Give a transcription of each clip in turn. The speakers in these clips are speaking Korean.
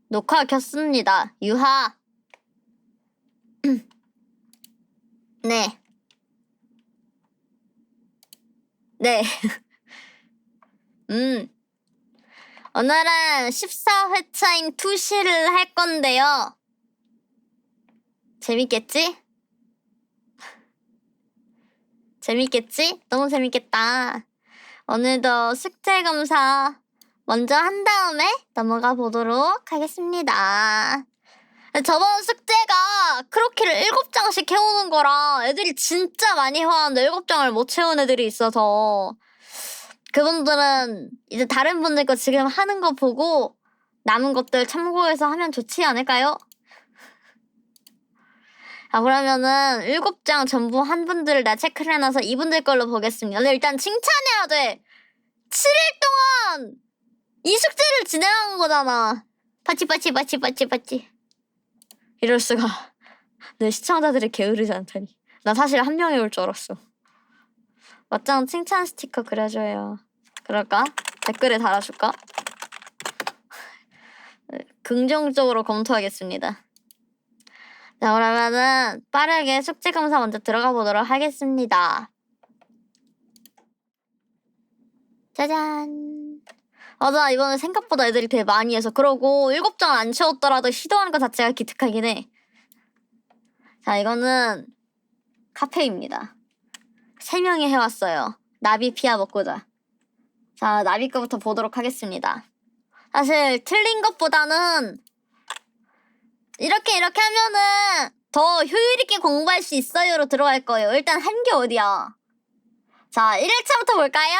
녹화 켰습니다. 유하. 네. 네. 오늘은 14회차인 투시를 할 건데요. 재밌겠지? 재밌겠지? 너무 재밌겠다. 오늘도 숙제 검사 먼저 한 다음에 넘어가 보도록 하겠습니다. 저번 숙제가 크로키를 7장씩 해오는 거라 애들이 진짜 많이 해왔는데 7장을 못 채운 애들이 있어서 그분들은 이제 다른 분들 거 지금 하는 거 보고 남은 것들 참고해서 하면 좋지 않을까요? 그러면은 7장 전부 한 분들을 나 체크를 해놔서 이분들 걸로 보겠습니다. 근데 일단 칭찬해야 돼. 7일 동안 이 숙제를 진행한 거잖아. 빠찌. 이럴 수가. 내 시청자들이 게으르지 않다니. 나 사실 한 명이 올 줄 알았어. 맞짱 칭찬 스티커 그려줘요. 그럴까? 댓글에 달아줄까? 긍정적으로 검토하겠습니다. 자, 그러면은 빠르게 숙제 검사 먼저 들어가 보도록 하겠습니다. 짜잔. 맞아, 이번에 생각보다 애들이 되게 많이 해서 그러고 7장 안 채웠더라도 시도하는 것 자체가 기특하긴 해. 자, 이거는 카페입니다. 3명이 해왔어요. 나비 피아 먹고자. 자, 나비 거부터 보도록 하겠습니다. 사실 틀린 것보다는 이렇게 하면은 더 효율 있게 공부할 수 있어요로 들어갈 거예요. 일단 한 게 어디야? 자, 1일차부터 볼까요?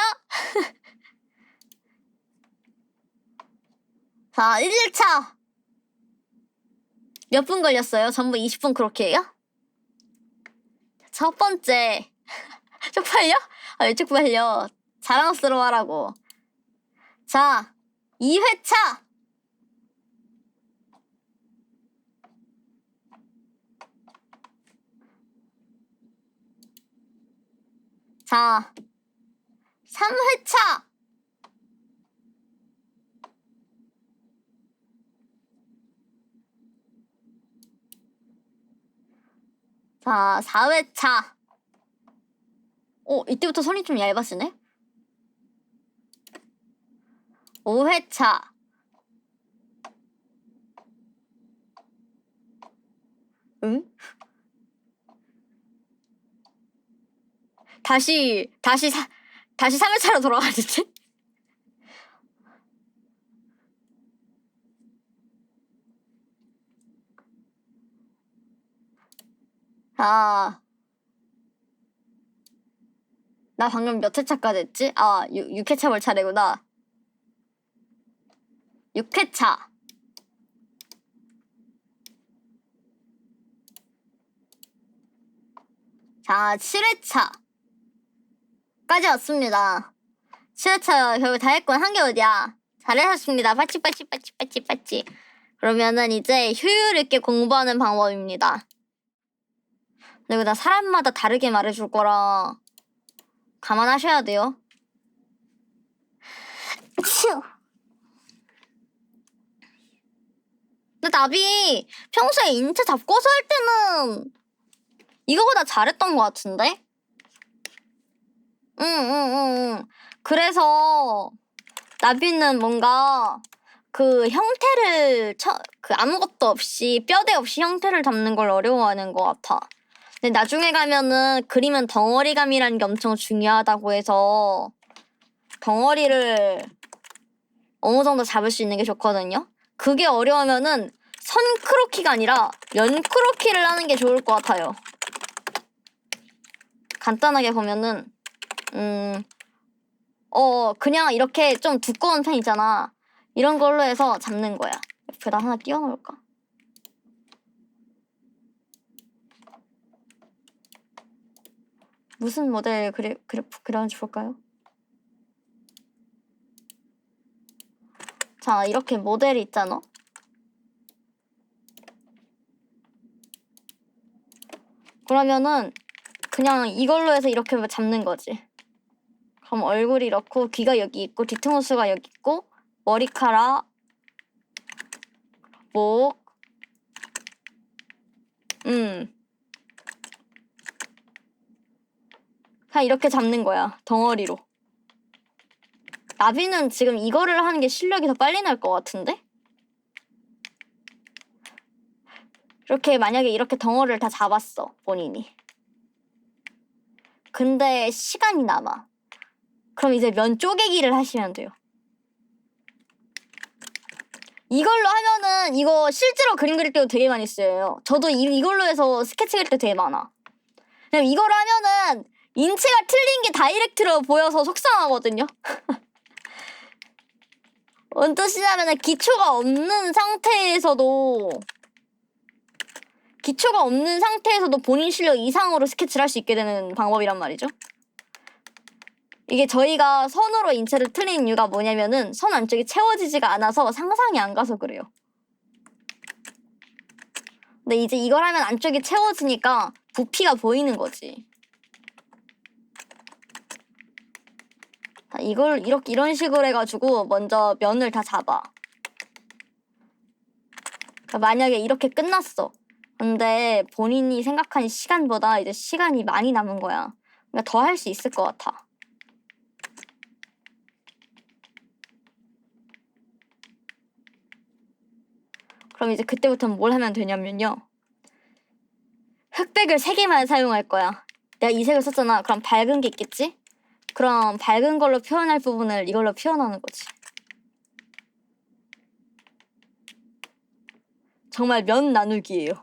자, 1일차 몇 분 걸렸어요? 전부 20분 그렇게요? 첫 번째 쪽팔려? 왜 쪽팔려? 자랑스러워하라고. 자, 2회차 자, 3회차 자, 4회차 이때부터 손이 좀 얇아지네? 5회차 응? 다시 3회차로 돌아가는데? 나 방금 몇 회차까지 했지? 6회차 볼 차례구나. 6회차 자, 7회차까지 왔습니다. 7회차 결국 다 했군. 한 게 어디야? 잘하셨습니다. 빠찌. 그러면은 이제 효율 있게 공부하는 방법입니다. 그리고 나 사람마다 다르게 말해줄 거라 감안하셔야 돼요. 휴. 근데 나비 평소에 인체 잡고서 할 때는 이거보다 잘했던 것 같은데? 응. 그래서 나비는 뭔가 그 형태를 아무것도 없이 뼈대 없이 형태를 잡는 걸 어려워하는 것 같아. 근데 나중에 가면은 그림은 덩어리감이라는 게 엄청 중요하다고 해서 덩어리를 어느 정도 잡을 수 있는 게 좋거든요. 그게 어려우면은 선 크로키가 아니라 면 크로키를 하는 게 좋을 것 같아요. 간단하게 보면은 그냥 이렇게 좀 두꺼운 펜 있잖아. 이런 걸로 해서 잡는 거야. 옆에다 하나 띄워놓을까? 무슨 모델 그래프 그려는지 볼까요? 자, 이렇게 모델이 있잖아. 그러면은 그냥 이걸로 해서 이렇게 잡는 거지. 그럼 얼굴이 이렇고 귀가 여기 있고 뒤통수가 여기 있고 머리카락 극복. 그냥 이렇게 잡는 거야. 덩어리로. 나비는 지금 이거를 하는 게 실력이 더 빨리 날 것 같은데? 이렇게 만약에 이렇게 덩어리를 다 잡았어. 본인이. 근데 시간이 남아. 그럼 이제 면 쪼개기를 하시면 돼요. 이걸로 하면은 이거 실제로 그림 그릴 때도 되게 많이 쓰여요. 저도 이걸로 해서 스케치 그릴 때 되게 많아. 그냥 이걸 하면은 인체가 틀린 게 다이렉트로 보여서 속상하거든요. 뭔 뜻이냐면은 기초가 없는 상태에서도 본인 실력 이상으로 스케치를 할 수 있게 되는 방법이란 말이죠. 이게 저희가 선으로 인체를 틀린 이유가 뭐냐면은 선 안쪽이 채워지지가 않아서 상상이 안 가서 그래요. 근데 이제 이걸 하면 안쪽이 채워지니까 부피가 보이는 거지. 이걸 이런 식으로 해가지고 먼저 면을 다 잡아. 그러니까 만약에 이렇게 끝났어. 근데 본인이 생각한 시간보다 이제 시간이 많이 남은 거야. 그러니까 더 할 수 있을 것 같아. 그럼 이제 그때부터는 뭘 하면 되냐면요. 흑백을 3개만 사용할 거야. 내가 이 색을 썼잖아. 그럼 밝은 게 있겠지? 그럼 밝은 걸로 표현할 부분을 이걸로 표현하는 거지. 정말 면 나누기예요.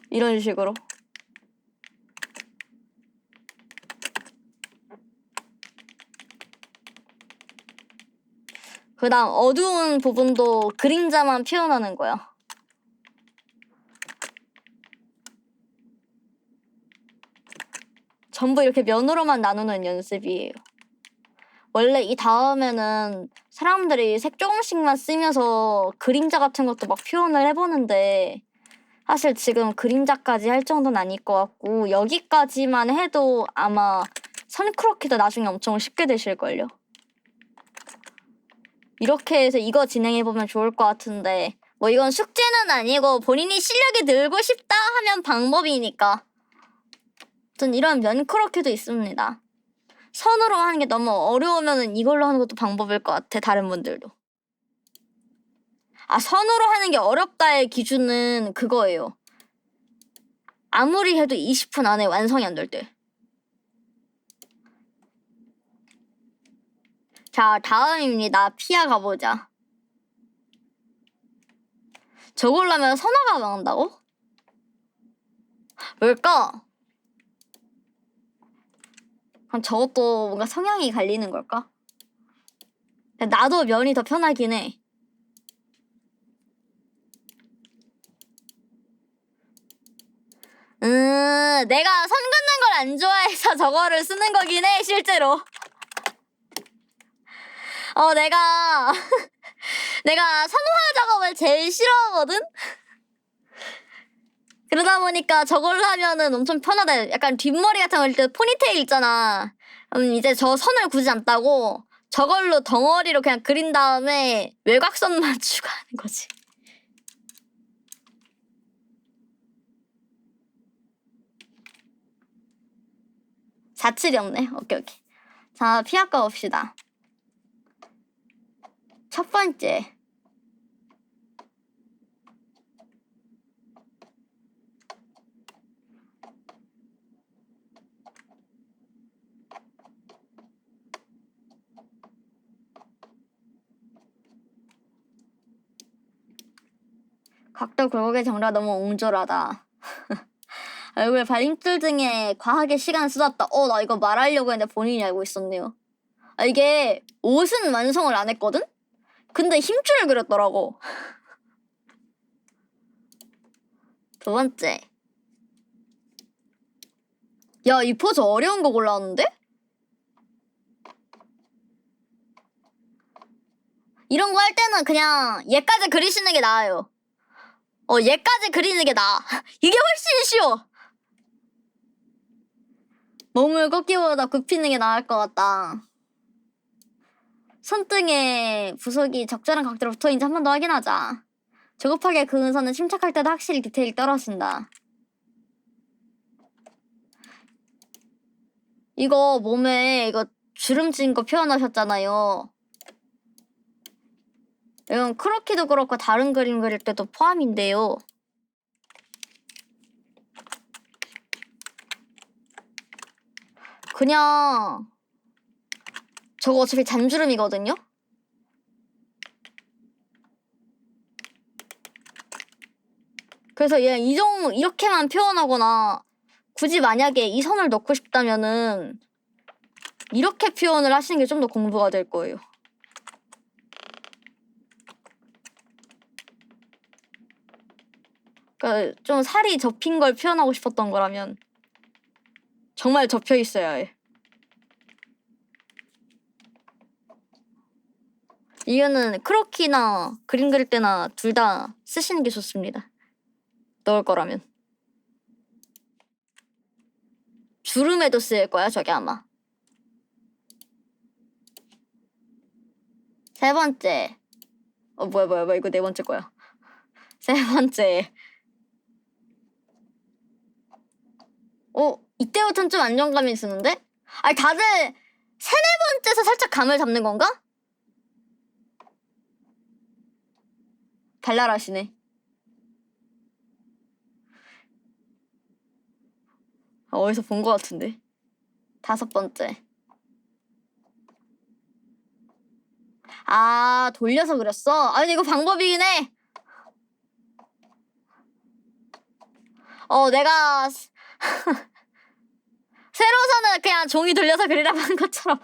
이런 식으로. 그 다음 어두운 부분도 그림자만 표현하는 거야. 전부 이렇게 면으로만 나누는 연습이에요. 원래 이 다음에는 사람들이 색 조금씩만 쓰면서 그림자 같은 것도 막 표현을 해보는데 사실 지금 그림자까지 할 정도는 아닐 것 같고 여기까지만 해도 아마 선크로키도 나중에 엄청 쉽게 되실걸요. 이렇게 해서 이거 진행해보면 좋을 것 같은데 뭐 이건 숙제는 아니고 본인이 실력이 늘고 싶다 하면 방법이니까 전 이런 면 크로키도 있습니다. 선으로 하는 게 너무 어려우면 이걸로 하는 것도 방법일 것 같아. 다른 분들도. 선으로 하는 게 어렵다의 기준은 그거예요. 아무리 해도 20분 안에 완성이 안 될 때. 자, 다음입니다. 피아 가보자. 저걸로 하면 선화가 나온다고? 왜일까? 그럼 저것도 뭔가 성향이 갈리는 걸까? 나도 면이 더 편하긴 해. 내가 선 긋는 걸 안 좋아해서 저거를 쓰는 거긴 해, 실제로. 내가 선화 작업을 제일 싫어하거든? 그러다 보니까 저걸로 하면은 엄청 편하다. 약간 뒷머리 같은 거 할 때 포니테일 있잖아. 이제 저 선을 굳이 안 따고 저걸로 덩어리로 그냥 그린 다음에 외곽선만 추가하는 거지. 자칠이 없네. 오케이. 자, 피아과 봅시다. 첫 번째. 각도 굴곡의 정리가 너무 옹졸하다. 얼굴 발림줄 등에 과하게 시간 쏟았다. 나 이거 말하려고 했는데 본인이 알고 있었네요. 이게 옷은 완성을 안 했거든? 근데 힘줄을 그렸더라고. 두 번째. 야, 이 포즈 어려운 거 골라왔는데? 이런 거 할 때는 그냥 얘까지 그리시는 게 나아요. 얘까지 그리는 게 나아. 이게 훨씬 쉬워. 몸을 꺾기보다 굽히는 게 나을 것 같다. 손등에 부속이 적절한 각도로 붙어있는지 한 번 더 확인하자. 조급하게 그은 선은 침착할 때도 확실히 디테일이 떨어진다. 이거 몸에 이거 주름진 거 표현하셨잖아요. 이건 크로키도 그렇고 다른 그림 그릴 때도 포함인데요. 그냥 저거 어차피 잔주름이거든요? 그래서 얘 이렇게만 표현하거나 굳이 만약에 이 선을 넣고 싶다면은 이렇게 표현을 하시는 게 좀 더 공부가 될 거예요. 그러니까 좀 살이 접힌 걸 표현하고 싶었던 거라면 정말 접혀 있어야 해. 이거는 크로키나 그림 그릴 때나 둘 다 쓰시는 게 좋습니다. 넣을 거라면. 주름에도 쓰일 거야, 저게 아마. 세 번째. 뭐야. 이거 네 번째 거야. 세 번째. 이때부터는 좀 안정감이 드는데? 아니, 다들 세네 번째에서 살짝 감을 잡는 건가? 발랄하시네. 어디서 본 것 같은데. 다섯 번째. 돌려서 그렸어? 아니, 이거 방법이긴 해. 내가 세로선을 그냥 종이 돌려서 그리라고 한 것처럼.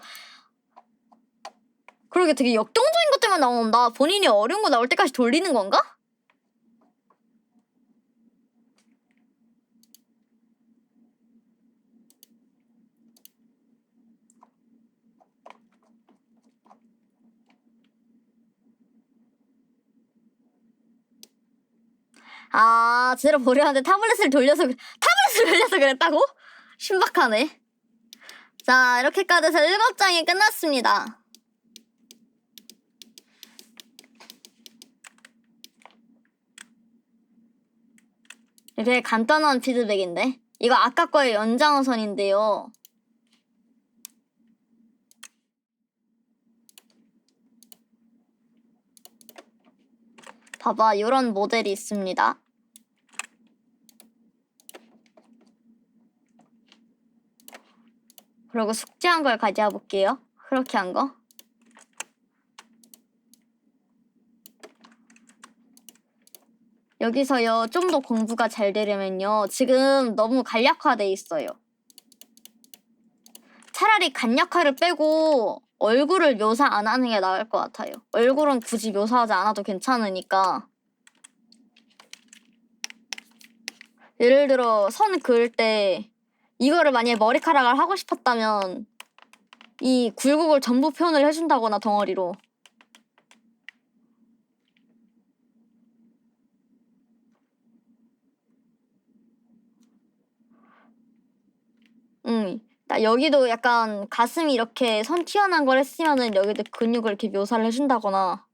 그러게 되게 역동적인 것들만 나온다. 본인이 어려운 거 나올 때까지 돌리는 건가? 제대로 보려는데 타블렛을 돌려서 그랬다고? 신박하네. 자, 이렇게까지 해서 7장이 끝났습니다. 되게 간단한 피드백인데? 이거 아까 거의 연장선인데요. 봐봐, 이런 모델이 있습니다. 그리고 숙제한 걸 가져와 볼게요. 그렇게 한 거. 여기서요, 좀 더 공부가 잘 되려면요. 지금 너무 간략화돼 있어요. 차라리 간략화를 빼고 얼굴을 묘사 안 하는 게 나을 것 같아요. 얼굴은 굳이 묘사하지 않아도 괜찮으니까. 예를 들어 선 그을 때 이거를 만약에 머리카락을 하고 싶었다면 이 굴곡을 전부 표현을 해준다거나 덩어리로. 나 여기도 약간 가슴이 이렇게 선 튀어나온 걸 했으면은 여기도 근육을 이렇게 묘사를 해준다거나.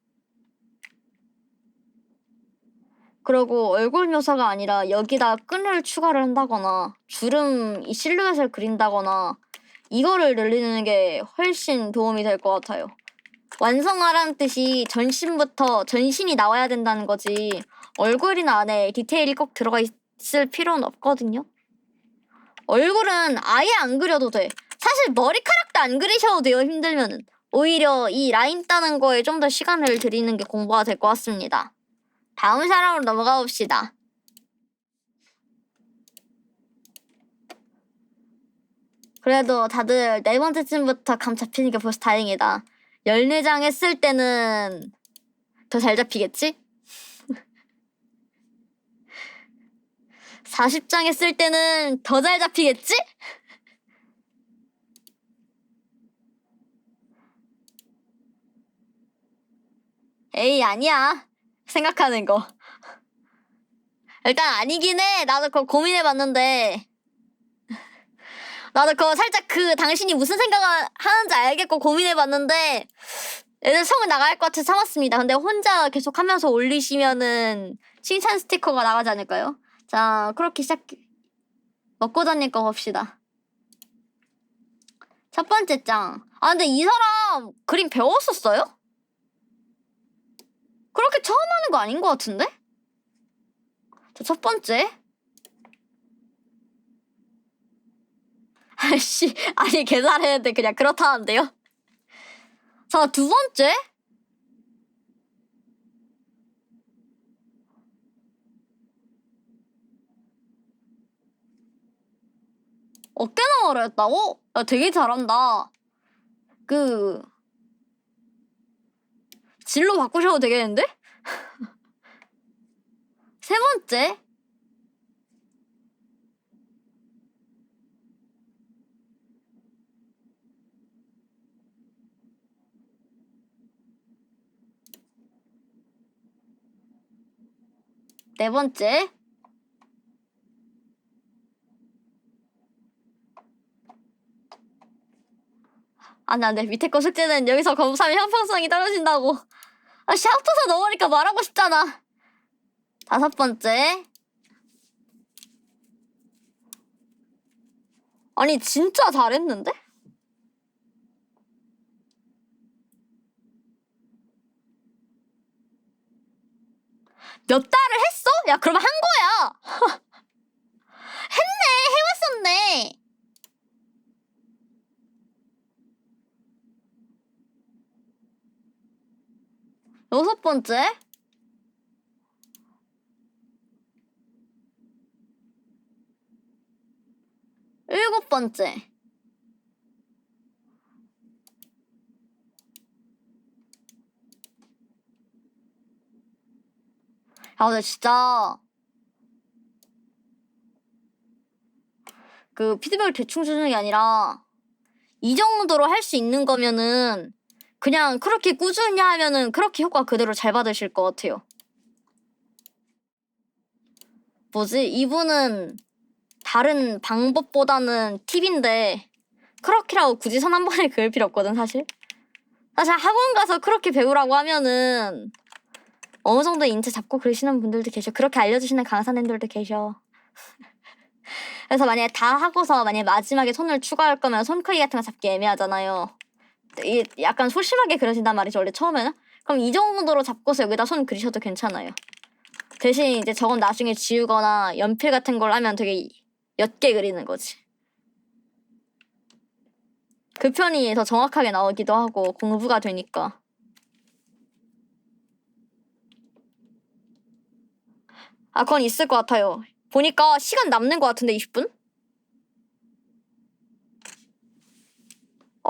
그리고 얼굴 묘사가 아니라 여기다 끈을 추가를 한다거나 주름 이 실루엣을 그린다거나 이거를 늘리는 게 훨씬 도움이 될 것 같아요. 완성하라는 뜻이 전신이 나와야 된다는 거지 얼굴이나 안에 디테일이 꼭 들어가 있을 필요는 없거든요. 얼굴은 아예 안 그려도 돼. 사실 머리카락도 안 그리셔도 돼요, 힘들면은. 오히려 이 라인 따는 거에 좀 더 시간을 들이는 게 공부가 될 것 같습니다. 다음 사람으로 넘어가 봅시다. 그래도 다들 네 번째쯤부터 감 잡히는 게 벌써 다행이다. 14장 했을 때는 더 잘 잡히겠지? 40장 했을 때는 더 잘 잡히겠지? 에이, 아니야. 생각하는 거. 일단 아니긴 해. 나도 그거 고민해봤는데 나도 그거 살짝 당신이 무슨 생각을 하는지 알겠고 고민해봤는데 애들 성은 나갈 것 같아서 참았습니다. 근데 혼자 계속 하면서 올리시면은 칭찬 스티커가 나가지 않을까요? 자, 그렇게 먹고 다닐 거 봅시다. 첫 번째 장. 아, 근데 이 사람 그림 배웠었어요? 그렇게 처음 하는 거 아닌 것 같은데? 자, 첫 번째. 아이씨, 아니, 계산했는데 그냥 그렇다는데요? 자, 두 번째. 어깨 너머로 했다고? 야, 되게 잘한다. 진로 바꾸셔도 되겠는데? 세 번째. 네 번째. 안 돼. 밑에 거 숙제는 여기서 검사하면 형평성이 떨어진다고. 아, 씨, 합쳐서 넣으니까 말하고 싶잖아. 다섯 번째. 아니, 진짜 잘했는데? 몇 달을 했어? 야, 그럼 한 거야. 했네. 해왔었네. 여섯 번째. 일곱 번째. 야, 근데 진짜 피드백을 대충 주는 게 아니라 이 정도로 할 수 있는 거면은 그냥 그렇게 꾸준히 하면은 그렇게 효과 그대로 잘 받으실 것 같아요. 뭐지? 이분은 다른 방법보다는 팁인데 그렇게라고 굳이 선 한 번에 그을 필요 없거든, 사실. 사실 학원 가서 그렇게 배우라고 하면은 어느 정도 인체 잡고 그러시는 분들도 계셔. 그렇게 알려주시는 강사님들도 계셔. 그래서 만약에 다 하고서 만약에 마지막에 손을 추가할 거면 손 크기 같은 거 잡기 애매하잖아요. 이게 약간 소심하게 그려진단 말이죠, 원래 처음에는. 그럼 이 정도로 잡고서 여기다 손 그리셔도 괜찮아요. 대신 이제 저건 나중에 지우거나 연필 같은 걸 하면 되게 옅게 그리는 거지. 그 편이 더 정확하게 나오기도 하고 공부가 되니까. 아, 그건 있을 것 같아요. 보니까 시간 남는 것 같은데, 20분?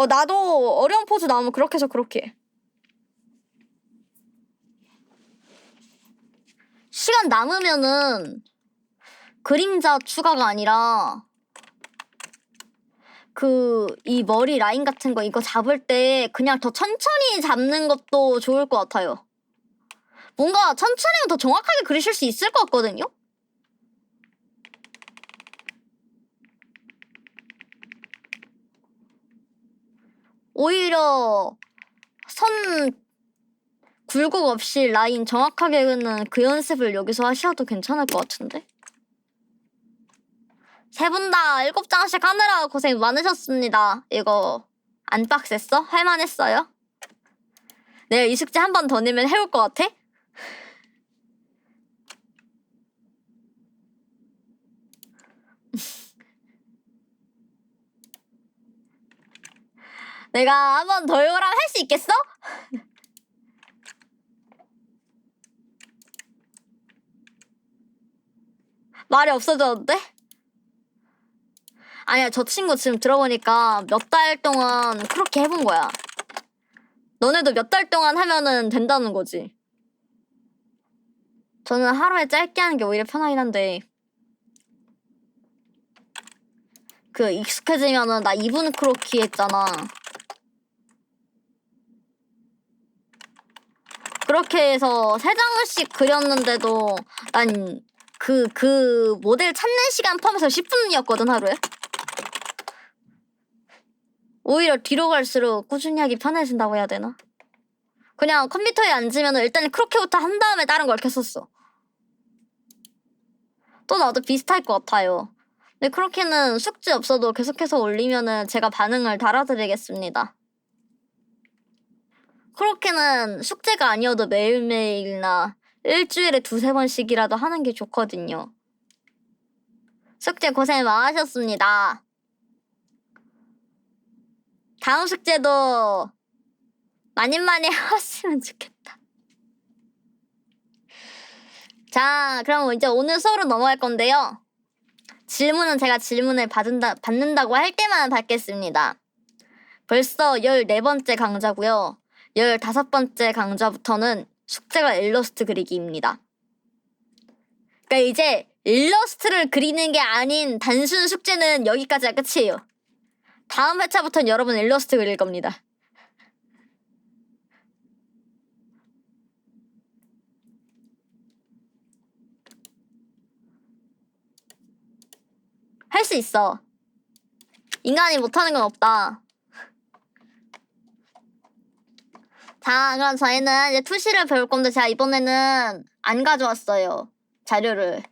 나도 어려운 포즈 나오면 그렇게 해서 그렇게 해. 시간 남으면은 그림자 추가가 아니라 이 머리 라인 같은 거 이거 잡을 때 그냥 더 천천히 잡는 것도 좋을 것 같아요. 뭔가 천천히 하면 더 정확하게 그리실 수 있을 것 같거든요? 오히려 선 굴곡 없이 라인 정확하게 그는 그 연습을 여기서 하셔도 괜찮을 것 같은데? 세 분 다 7장씩 하느라 고생 많으셨습니다. 이거 안 빡셌어? 할만했어요? 내가 이 숙제 한 번 더 내면 해올 것 같아? 내가 한 번 더 해오라면 할 수 있겠어? 말이 없어졌는데? 아니야, 저 친구 지금 들어보니까 몇 달 동안 그렇게 해본 거야. 너네도 몇 달 동안 하면은 된다는 거지. 저는 하루에 짧게 하는 게 오히려 편하긴 한데 익숙해지면은 나 2분 크로키 했잖아. 그렇게 해서 3장씩 그렸는데도 난 그 모델 찾는 시간 포함해서 10분이었거든, 하루에. 오히려 뒤로 갈수록 꾸준히 하기 편해진다고 해야 되나? 그냥 컴퓨터에 앉으면 일단 크로키부터 한 다음에 다른 걸 켰었어. 또 나도 비슷할 것 같아요. 근데 크로키는 숙제 없어도 계속해서 올리면은 제가 반응을 달아드리겠습니다. 크로키는 숙제가 아니어도 매일매일이나 일주일에 2~3번씩이라도 하는 게 좋거든요. 숙제 고생 많으셨습니다. 다음 숙제도 많이 하셨으면 좋겠다. 자, 그럼 이제 오늘 수업으로 넘어갈 건데요. 질문은 제가 질문을 받는다고 할 때만 받겠습니다. 벌써 14번째 강좌고요. 15번째 강좌부터는 숙제가 일러스트 그리기입니다. 그러니까 이제 일러스트를 그리는 게 아닌 단순 숙제는 여기까지가 끝이에요. 다음 회차부터는 여러분 일러스트 그릴 겁니다. 할 수 있어. 인간이 못하는 건 없다. 자, 그럼 저희는 이제 투시를 배울 건데 제가 이번에는 안 가져왔어요. 자료를.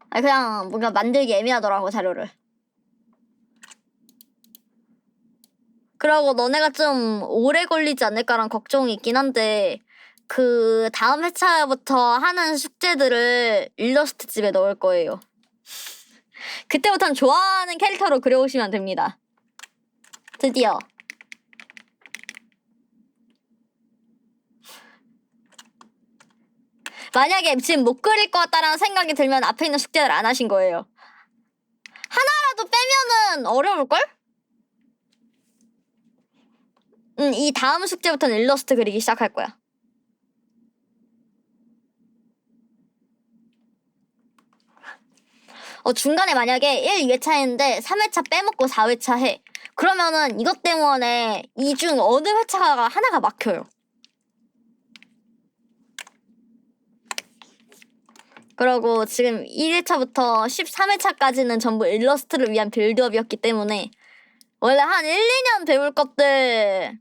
아니, 그냥 뭔가 만들기 애매하더라고, 자료를. 그러고 너네가 좀 오래 걸리지 않을까란 걱정이 있긴 한데 그 다음 회차부터 하는 숙제들을 일러스트 집에 넣을 거예요. 그때부터는 좋아하는 캐릭터로 그려오시면 됩니다. 드디어. 만약에 지금 못 그릴 것 같다라는 생각이 들면 앞에 있는 숙제를 안 하신 거예요. 하나라도 빼면은 어려울걸? 이 다음 숙제부터는 일러스트 그리기 시작할 거야. 중간에 만약에 1, 2회차 했는데 3회차 빼먹고 4회차 해. 그러면은 이것 때문에 이 중 어느 회차가 하나가 막혀요. 그러고 지금 1회차부터 13회차까지는 전부 일러스트를 위한 빌드업이었기 때문에 원래 한 1, 2년 배울 것들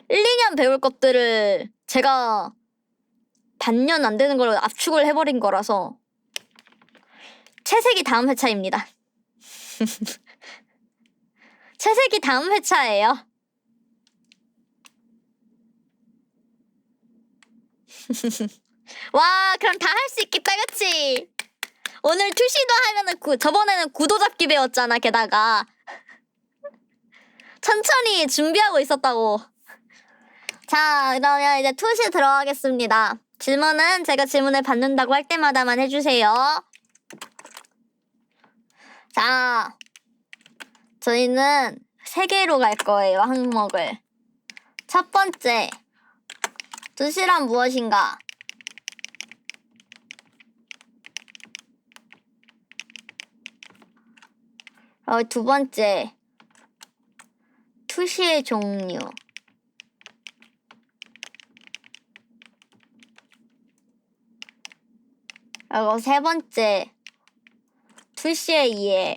1~2년 제가 반년 안 되는 걸 압축을 해버린 거라서 채색이 다음 회차입니다. 채색이 다음 회차예요. 와, 그럼 다 할 수 있겠다, 그치? 오늘 투시도 하면은 저번에는 구도 잡기 배웠잖아, 게다가. 천천히 준비하고 있었다고. 자, 그러면 이제 투시 들어가겠습니다. 질문은 제가 질문을 받는다고 할 때마다만 해주세요. 자, 저희는 3개로 갈 거예요, 항목을. 첫 번째, 투시란 무엇인가? 두 번째, 투시의 종류. 그리고 세 번째, 투시의 이해.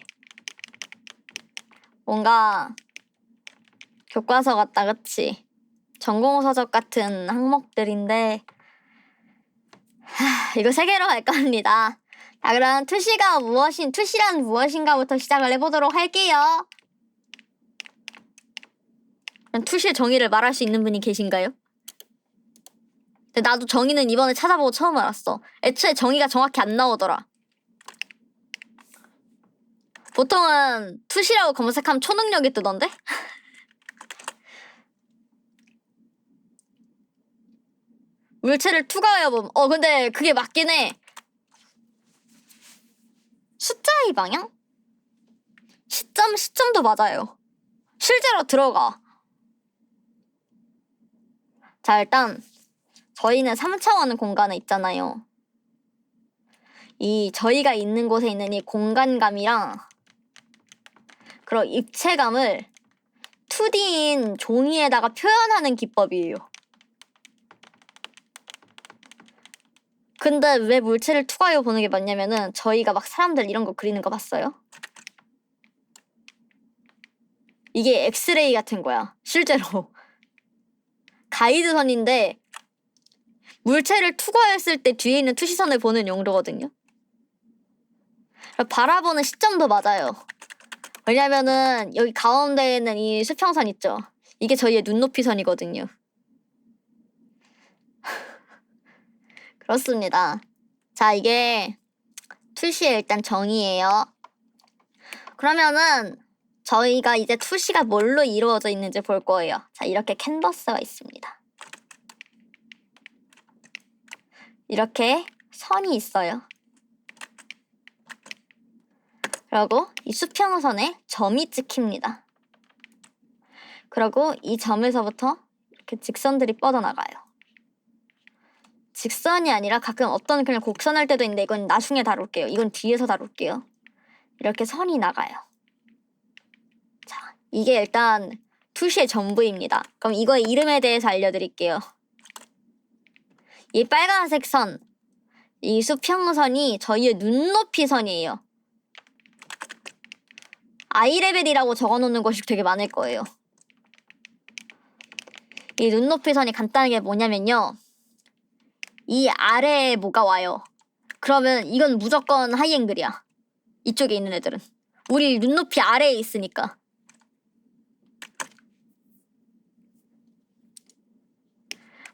뭔가 교과서 같다, 그치? 전공서적 같은 항목들인데 이거 3개로 갈 겁니다. 자, 그럼 투시란 무엇인가부터 시작을 해보도록 할게요. 투시의 정의를 말할 수 있는 분이 계신가요? 근데 나도 정의는 이번에 찾아보고 처음 알았어. 애초에 정의가 정확히 안 나오더라. 보통은 투시라고 검색하면 초능력이 뜨던데? 물체를 투과하여봄. 근데 그게 맞긴 해. 숫자의 방향? 시점도 맞아요. 실제로 들어가. 자, 일단 저희는 3차원 공간에 있잖아요. 저희가 있는 곳에 있는 이 공간감이랑 그런 입체감을 2D인 종이에다가 표현하는 기법이에요. 근데 왜 물체를 투과해 보는 게 맞냐면은 저희가 막 사람들 이런 거 그리는 거 봤어요? 이게 엑스레이 같은 거야. 실제로. 가이드선인데 물체를 투과했을 때 뒤에 있는 투시선을 보는 용도거든요. 바라보는 시점도 맞아요. 왜냐면은 여기 가운데에 있는 이 수평선 있죠. 이게 저희의 눈높이 선이거든요. 그렇습니다. 자, 이게 투시의 일단 정의예요. 그러면은 저희가 이제 투시가 뭘로 이루어져 있는지 볼 거예요. 자, 이렇게 캔버스가 있습니다. 이렇게 선이 있어요. 그리고 이 수평선에 점이 찍힙니다. 그리고 이 점에서부터 이렇게 직선들이 뻗어나가요. 직선이 아니라 가끔 어떤 그냥 곡선 할 때도 있는데 이건 나중에 다룰게요. 이건 뒤에서 다룰게요. 이렇게 선이 나가요. 자, 이게 일단 투시의 전부입니다. 그럼 이거의 이름에 대해서 알려드릴게요. 이 빨간색 선, 이 수평선이 저희의 눈높이 선이에요. 아이레벨이라고 적어놓는 것이 되게 많을 거예요. 이 눈높이 선이 간단하게 뭐냐면요. 이 아래에 뭐가 와요. 그러면 이건 무조건 하이앵글이야. 이쪽에 있는 애들은. 우리 눈높이 아래에 있으니까.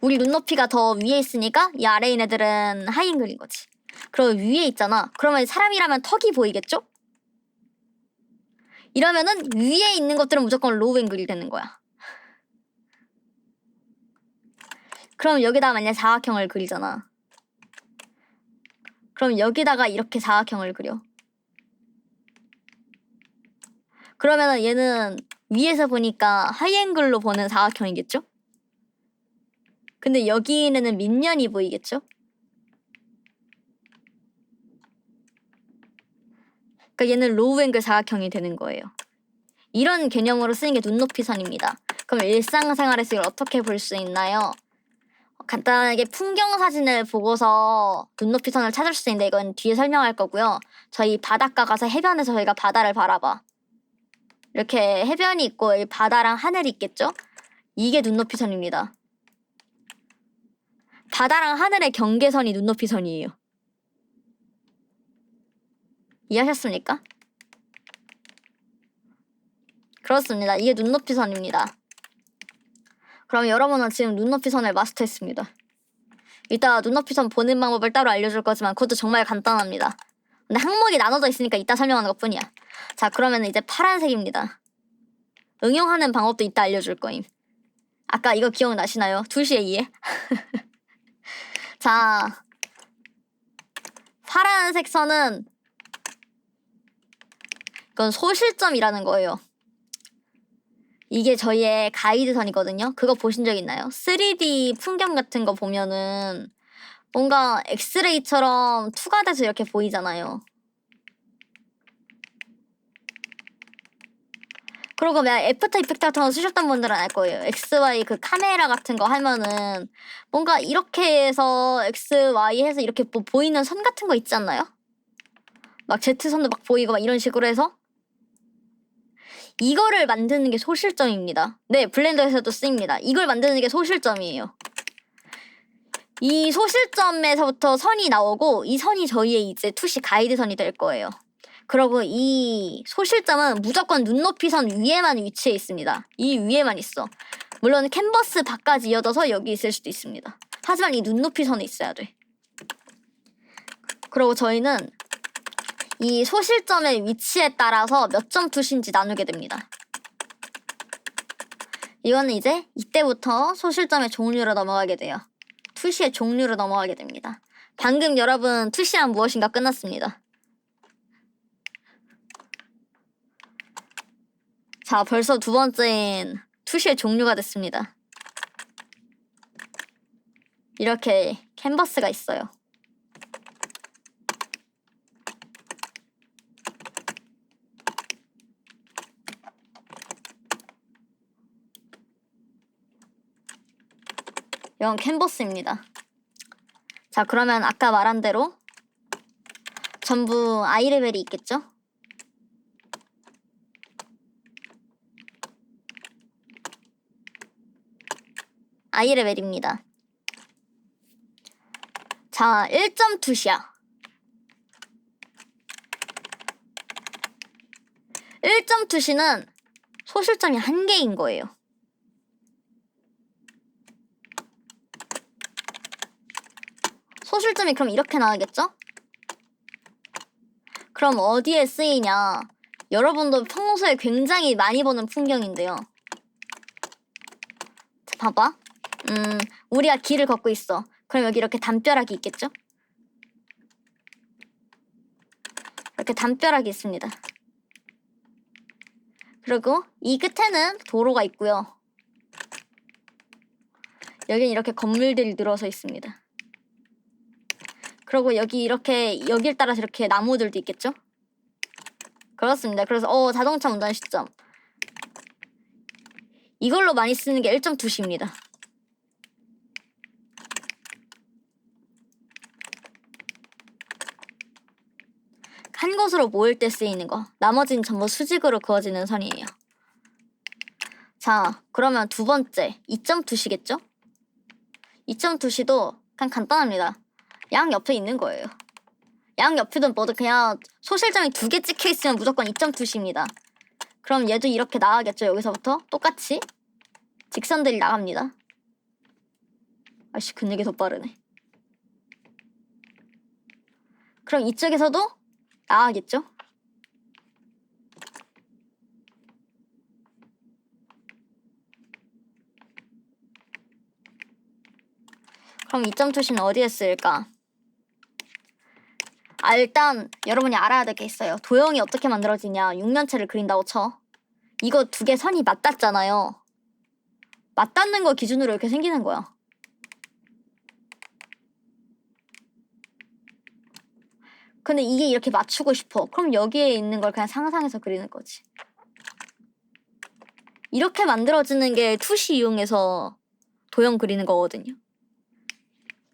우리 눈높이가 더 위에 있으니까 이 아래에 있는 애들은 하이앵글인 거지. 그럼 위에 있잖아. 그러면 사람이라면 턱이 보이겠죠? 이러면은 위에 있는 것들은 무조건 로우앵글이 되는 거야. 그럼 여기다가 만약 사각형을 그리잖아. 그럼 여기다가 이렇게 사각형을 그려. 그러면은 얘는 위에서 보니까 하이앵글로 보는 사각형이겠죠? 근데 여기는 밑면이 보이겠죠? 그러니까 얘는 로우앵글 사각형이 되는 거예요. 이런 개념으로 쓰는 게 눈높이 선입니다. 그럼 일상생활에서 이걸 어떻게 볼 수 있나요? 간단하게 풍경 사진을 보고서 눈높이 선을 찾을 수 있는데 이건 뒤에 설명할 거고요. 저희 바닷가 가서 해변에서 저희가 바다를 바라봐. 이렇게 해변이 있고 여기 바다랑 하늘이 있겠죠? 이게 눈높이 선입니다. 바다랑 하늘의 경계선이 눈높이 선이에요. 이해하셨습니까? 그렇습니다. 이게 눈높이 선입니다. 그럼 여러분은 지금 눈높이 선을 마스터했습니다. 이따 눈높이 선 보는 방법을 따로 알려줄 거지만 그것도 정말 간단합니다. 근데 항목이 나눠져 있으니까 이따 설명하는 것뿐이야. 자, 그러면 이제 파란색입니다. 응용하는 방법도 이따 알려줄 거임. 아까 이거 기억나시나요? 2시에 이해? 자, 파란색 선은 이건 소실점이라는 거예요. 이게 저희의 가이드선이거든요. 그거 보신 적 있나요? 3D 풍경 같은 거 보면은 뭔가 엑스레이처럼 투과돼서 이렇게 보이잖아요. 그리고 만약 애프터 이펙트 같은 거 쓰셨던 분들은 알 거예요. XY 그 카메라 같은 거 하면은 뭔가 이렇게 해서 XY 해서 이렇게 뭐 보이는 선 같은 거 있지 않나요? 막 Z선도 막 보이고 막 이런 식으로 해서 이거를 만드는 게 소실점입니다. 네, 블렌더에서도 쓰입니다. 이걸 만드는 게 소실점이에요. 이 소실점에서부터 선이 나오고 이 선이 저희의 이제 투시 가이드선이 될 거예요. 그리고 이 소실점은 무조건 눈높이 선 위에만 위치해 있습니다. 이 위에만 있어. 물론 캔버스 밖까지 이어져서 여기 있을 수도 있습니다. 하지만 이 눈높이 선에 있어야 돼. 그리고 저희는 이 소실점의 위치에 따라서 몇 점 투시인지 나누게 됩니다. 이거는 이제 이때부터 소실점의 종류로 넘어가게 돼요. 투시의 종류로 넘어가게 됩니다. 방금 여러분 투시란 무엇인가 끝났습니다. 자, 벌써 두 번째인 투시의 종류가 됐습니다. 이렇게 캔버스가 있어요. 이건 캔버스입니다. 자, 그러면 아까 말한 대로 전부 아이레벨이 있겠죠? 아이레벨입니다. 자, 1.2시야. 1.2시는 소실점이 1개인 거예요. 소실점이 그럼 이렇게 나와야겠죠? 그럼 어디에 쓰이냐? 여러분도 평소에 굉장히 많이 보는 풍경인데요. 자, 봐봐. 우리가 길을 걷고 있어. 그럼 여기 이렇게 담벼락이 있겠죠? 이렇게 담벼락이 있습니다. 그리고 이 끝에는 도로가 있고요. 여기는 이렇게 건물들이 늘어서 있습니다. 그리고 여기 이렇게 여길 따라서 이렇게 나무들도 있겠죠? 그렇습니다. 그래서 자동차 운전 시점. 이걸로 많이 쓰는 게 1.2시입니다. 한 곳으로 모일 때 쓰이는 거. 나머지는 전부 수직으로 그어지는 선이에요. 자, 그러면 두 번째 2.2시겠죠? 2.2시도 그냥 간단합니다. 양 옆에 있는 거예요. 양 옆이든 뭐든 그냥 소실점이 2개 찍혀 있으면 무조건 2.2시입니다. 그럼 얘도 이렇게 나가겠죠? 여기서부터 똑같이 직선들이 나갑니다. 아씨, 근육이 더 빠르네. 그럼 이쪽에서도 나가겠죠? 그럼 2.2시는 어디에 쓰일까? 일단 여러분이 알아야 될 게 있어요. 도형이 어떻게 만들어지냐. 육면체를 그린다고 쳐. 이거 2개 선이 맞닿잖아요. 맞닿는 거 기준으로 이렇게 생기는 거야. 근데 이게 이렇게 맞추고 싶어. 그럼 여기에 있는 걸 그냥 상상해서 그리는 거지. 이렇게 만들어지는 게 투시 이용해서 도형 그리는 거거든요.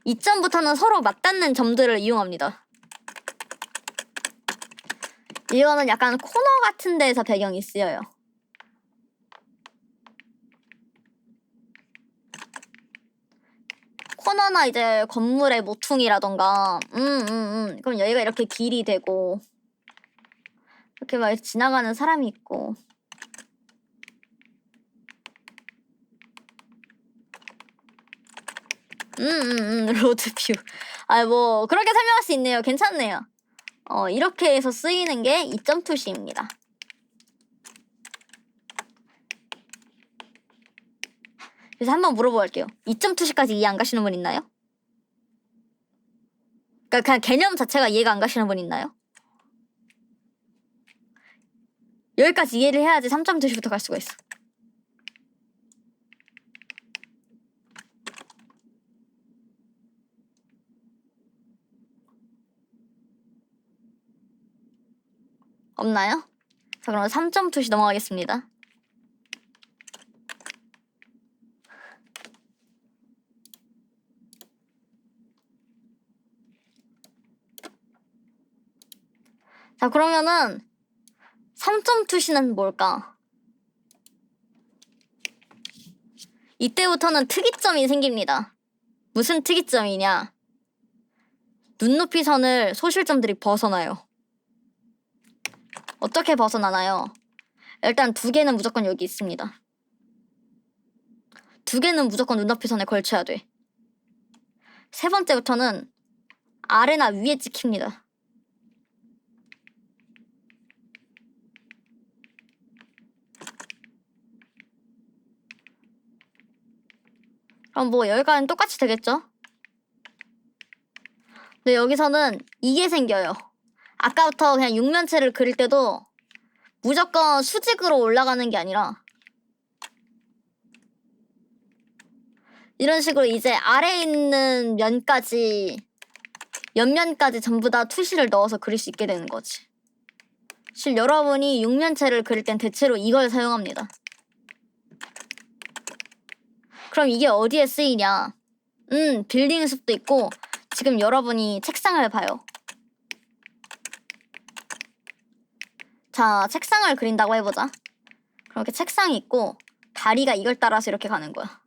이점부터는 서로 맞닿는 점들을 이용합니다. 이거는 약간 코너 같은 데에서 배경이 쓰여요. 코너나 이제 건물의 모퉁이라던가 그럼 여기가 이렇게 길이 되고 이렇게 막 지나가는 사람이 있고 로드뷰. 뭐 그렇게 설명할 수 있네요. 괜찮네요. 이렇게 해서 쓰이는 게 2.2시입니다. 그래서 한번 물어볼게요. 2.2시까지 이해 안 가시는 분 있나요? 그러니까 그냥 개념 자체가 이해가 안 가시는 분 있나요? 여기까지 이해를 해야지 3.2시부터 갈 수가 있어. 없나요? 자, 그럼 3.2시 넘어가겠습니다. 자, 그러면은 3.2시는 뭘까? 이때부터는 특이점이 생깁니다. 무슨 특이점이냐? 눈높이 선을 소실점들이 벗어나요. 어떻게 벗어나나요? 일단 2개는 무조건 여기 있습니다. 2개는 무조건 눈높이 선에 걸쳐야 돼. 3번째부터는 아래나 위에 찍힙니다. 그럼 뭐 여기까지는 똑같이 되겠죠? 근데 여기서는 이게 생겨요. 아까부터 그냥 육면체를 그릴 때도 무조건 수직으로 올라가는 게 아니라 이런 식으로 이제 아래에 있는 면까지 옆면까지 전부 다 투시를 넣어서 그릴 수 있게 되는 거지. 실 여러분이 육면체를 그릴 땐 대체로 이걸 사용합니다. 그럼 이게 어디에 쓰이냐? 빌딩 숲도 있고 지금 여러분이 책상을 봐요. 자, 책상을 그린다고 해보자. 그렇게 책상이 있고 다리가 이걸 따라서 이렇게 가는 거야.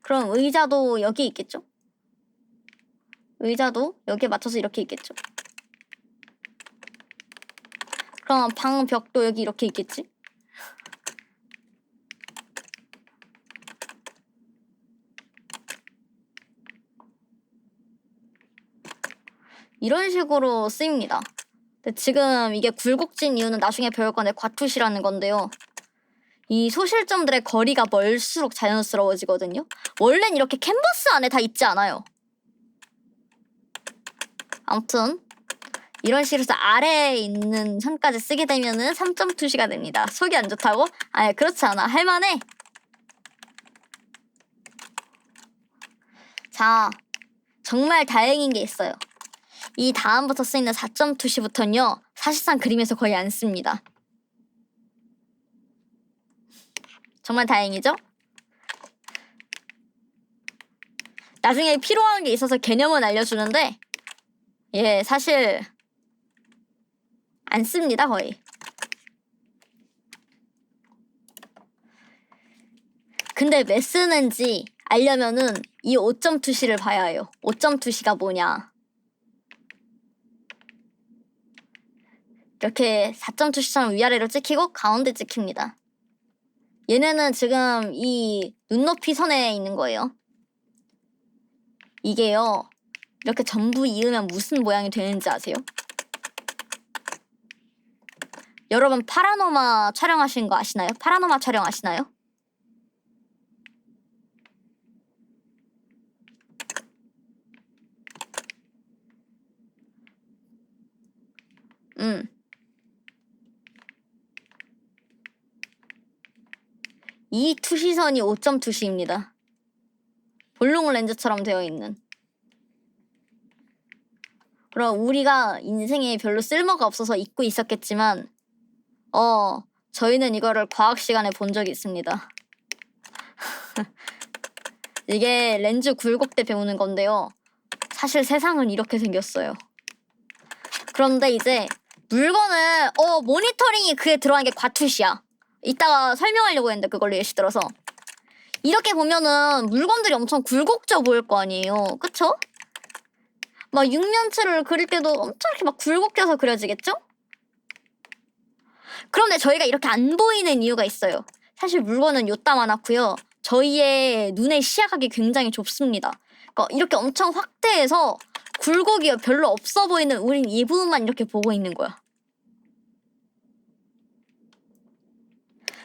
그럼 의자도 여기 있겠죠? 의자도 여기에 맞춰서 이렇게 있겠죠? 그럼 방 벽도 여기 이렇게 있겠지? 이런 식으로 쓰입니다. 근데 지금 이게 굴곡진 이유는 나중에 배울 건데 과투시라는 건데요. 이 소실점들의 거리가 멀수록 자연스러워지거든요. 원래는 이렇게 캔버스 안에 다 있지 않아요. 아무튼 이런 식으로 해서 아래에 있는 선까지 쓰게 되면은 3.2시가 됩니다. 속이 안 좋다고? 아니 그렇지 않아. 할만해. 자, 정말 다행인 게 있어요. 이 다음부터 쓰이는 4.2시부터는요. 사실상 그림에서 거의 안 씁니다. 정말 다행이죠? 나중에 필요한 게 있어서 개념은 알려주는데 예, 사실 안 씁니다, 거의. 근데 왜 쓰는지 알려면은 이 5.2시를 봐야 해요. 5.2시가 뭐냐. 이렇게 4.2시처럼 위아래로 찍히고 가운데 찍힙니다. 얘네는 지금 이 눈높이 선에 있는 거예요. 이게요. 이렇게 전부 이으면 무슨 모양이 되는지 아세요? 여러분 파라노마 촬영하신 거 아시나요? 파라노마 촬영 아시나요? 이 투시선이 5.2시입니다. 볼록 렌즈처럼 되어 있는. 그럼 우리가 인생에 별로 쓸모가 없어서 잊고 있었겠지만 저희는 이거를 과학 시간에 본 적이 있습니다. 이게 렌즈 굴곡 때 배우는 건데요. 사실 세상은 이렇게 생겼어요. 그런데 이제 물건을 모니터링이 그에 들어간 게 과투시야. 이따가 설명하려고 했는데 그걸로 예시 들어서 이렇게 보면은 물건들이 엄청 굴곡져 보일 거 아니에요. 그쵸? 막 육면체를 그릴 때도 엄청 이렇게 막 굴곡져서 그려지겠죠? 그런데 저희가 이렇게 안 보이는 이유가 있어요. 사실 물건은 요따만하고요. 저희의 눈의 시야각이 굉장히 좁습니다. 그러니까 이렇게 엄청 확대해서 굴곡이 별로 없어 보이는 우린 이 부분만 이렇게 보고 있는 거야.